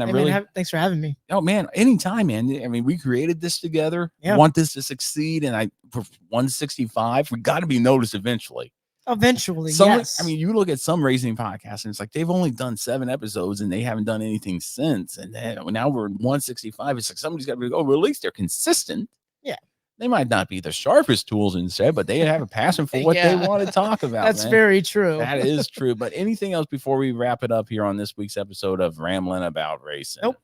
Thanks for having me. Oh man, anytime, man. I mean, we created this together. Yeah. Want this to succeed, and for 165, we got to be noticed eventually. Yes. I mean, you look at some racing podcasts, and it's like they've only done 7 episodes, and they haven't done anything since. And then now we're 165. It's like somebody's got to go. Well, at least they're consistent. Yeah. They might not be the sharpest tools in set, but they have a passion for what they want to talk about. That's very true. That is true. But anything else before we wrap it up here on this week's episode of Ramblin' About Racing? Nope.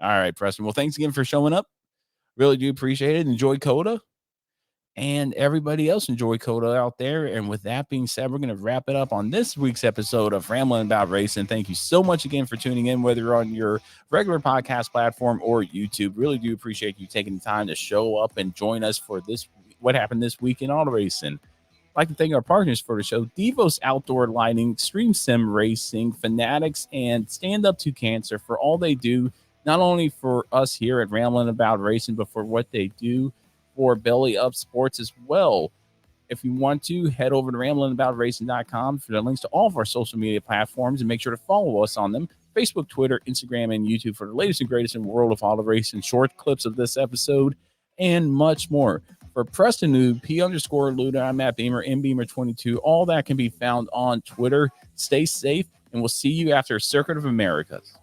All right, Preston. Well, thanks again for showing up. Really do appreciate it. Enjoy COTA. And everybody else enjoy COTA out there. And with that being said, we're going to wrap it up on this week's episode of Ramblin' About Racing. Thank you so much again for tuning in, whether you're on your regular podcast platform or YouTube. Really do appreciate you taking the time to show up and join us for this, what happened this week in auto racing. I'd like to thank our partners for the show, Devos Outdoor Lighting, Extreme Sim Racing, Fanatics, and Stand Up to Cancer for all they do, not only for us here at Ramblin' About Racing, but for what they do for Belly Up Sports as well. If you want to, head over to ramblinaboutracin.com for the links to all of our social media platforms, and make sure to follow us on them: Facebook, Twitter, Instagram, and YouTube for the latest and greatest in the world of auto racing, short clips of this episode, and much more. For Preston Lood, P_Lood, I'm Matt Beamer, MBeamer22. All that can be found on Twitter. Stay safe, and we'll see you after Circuit of Americas.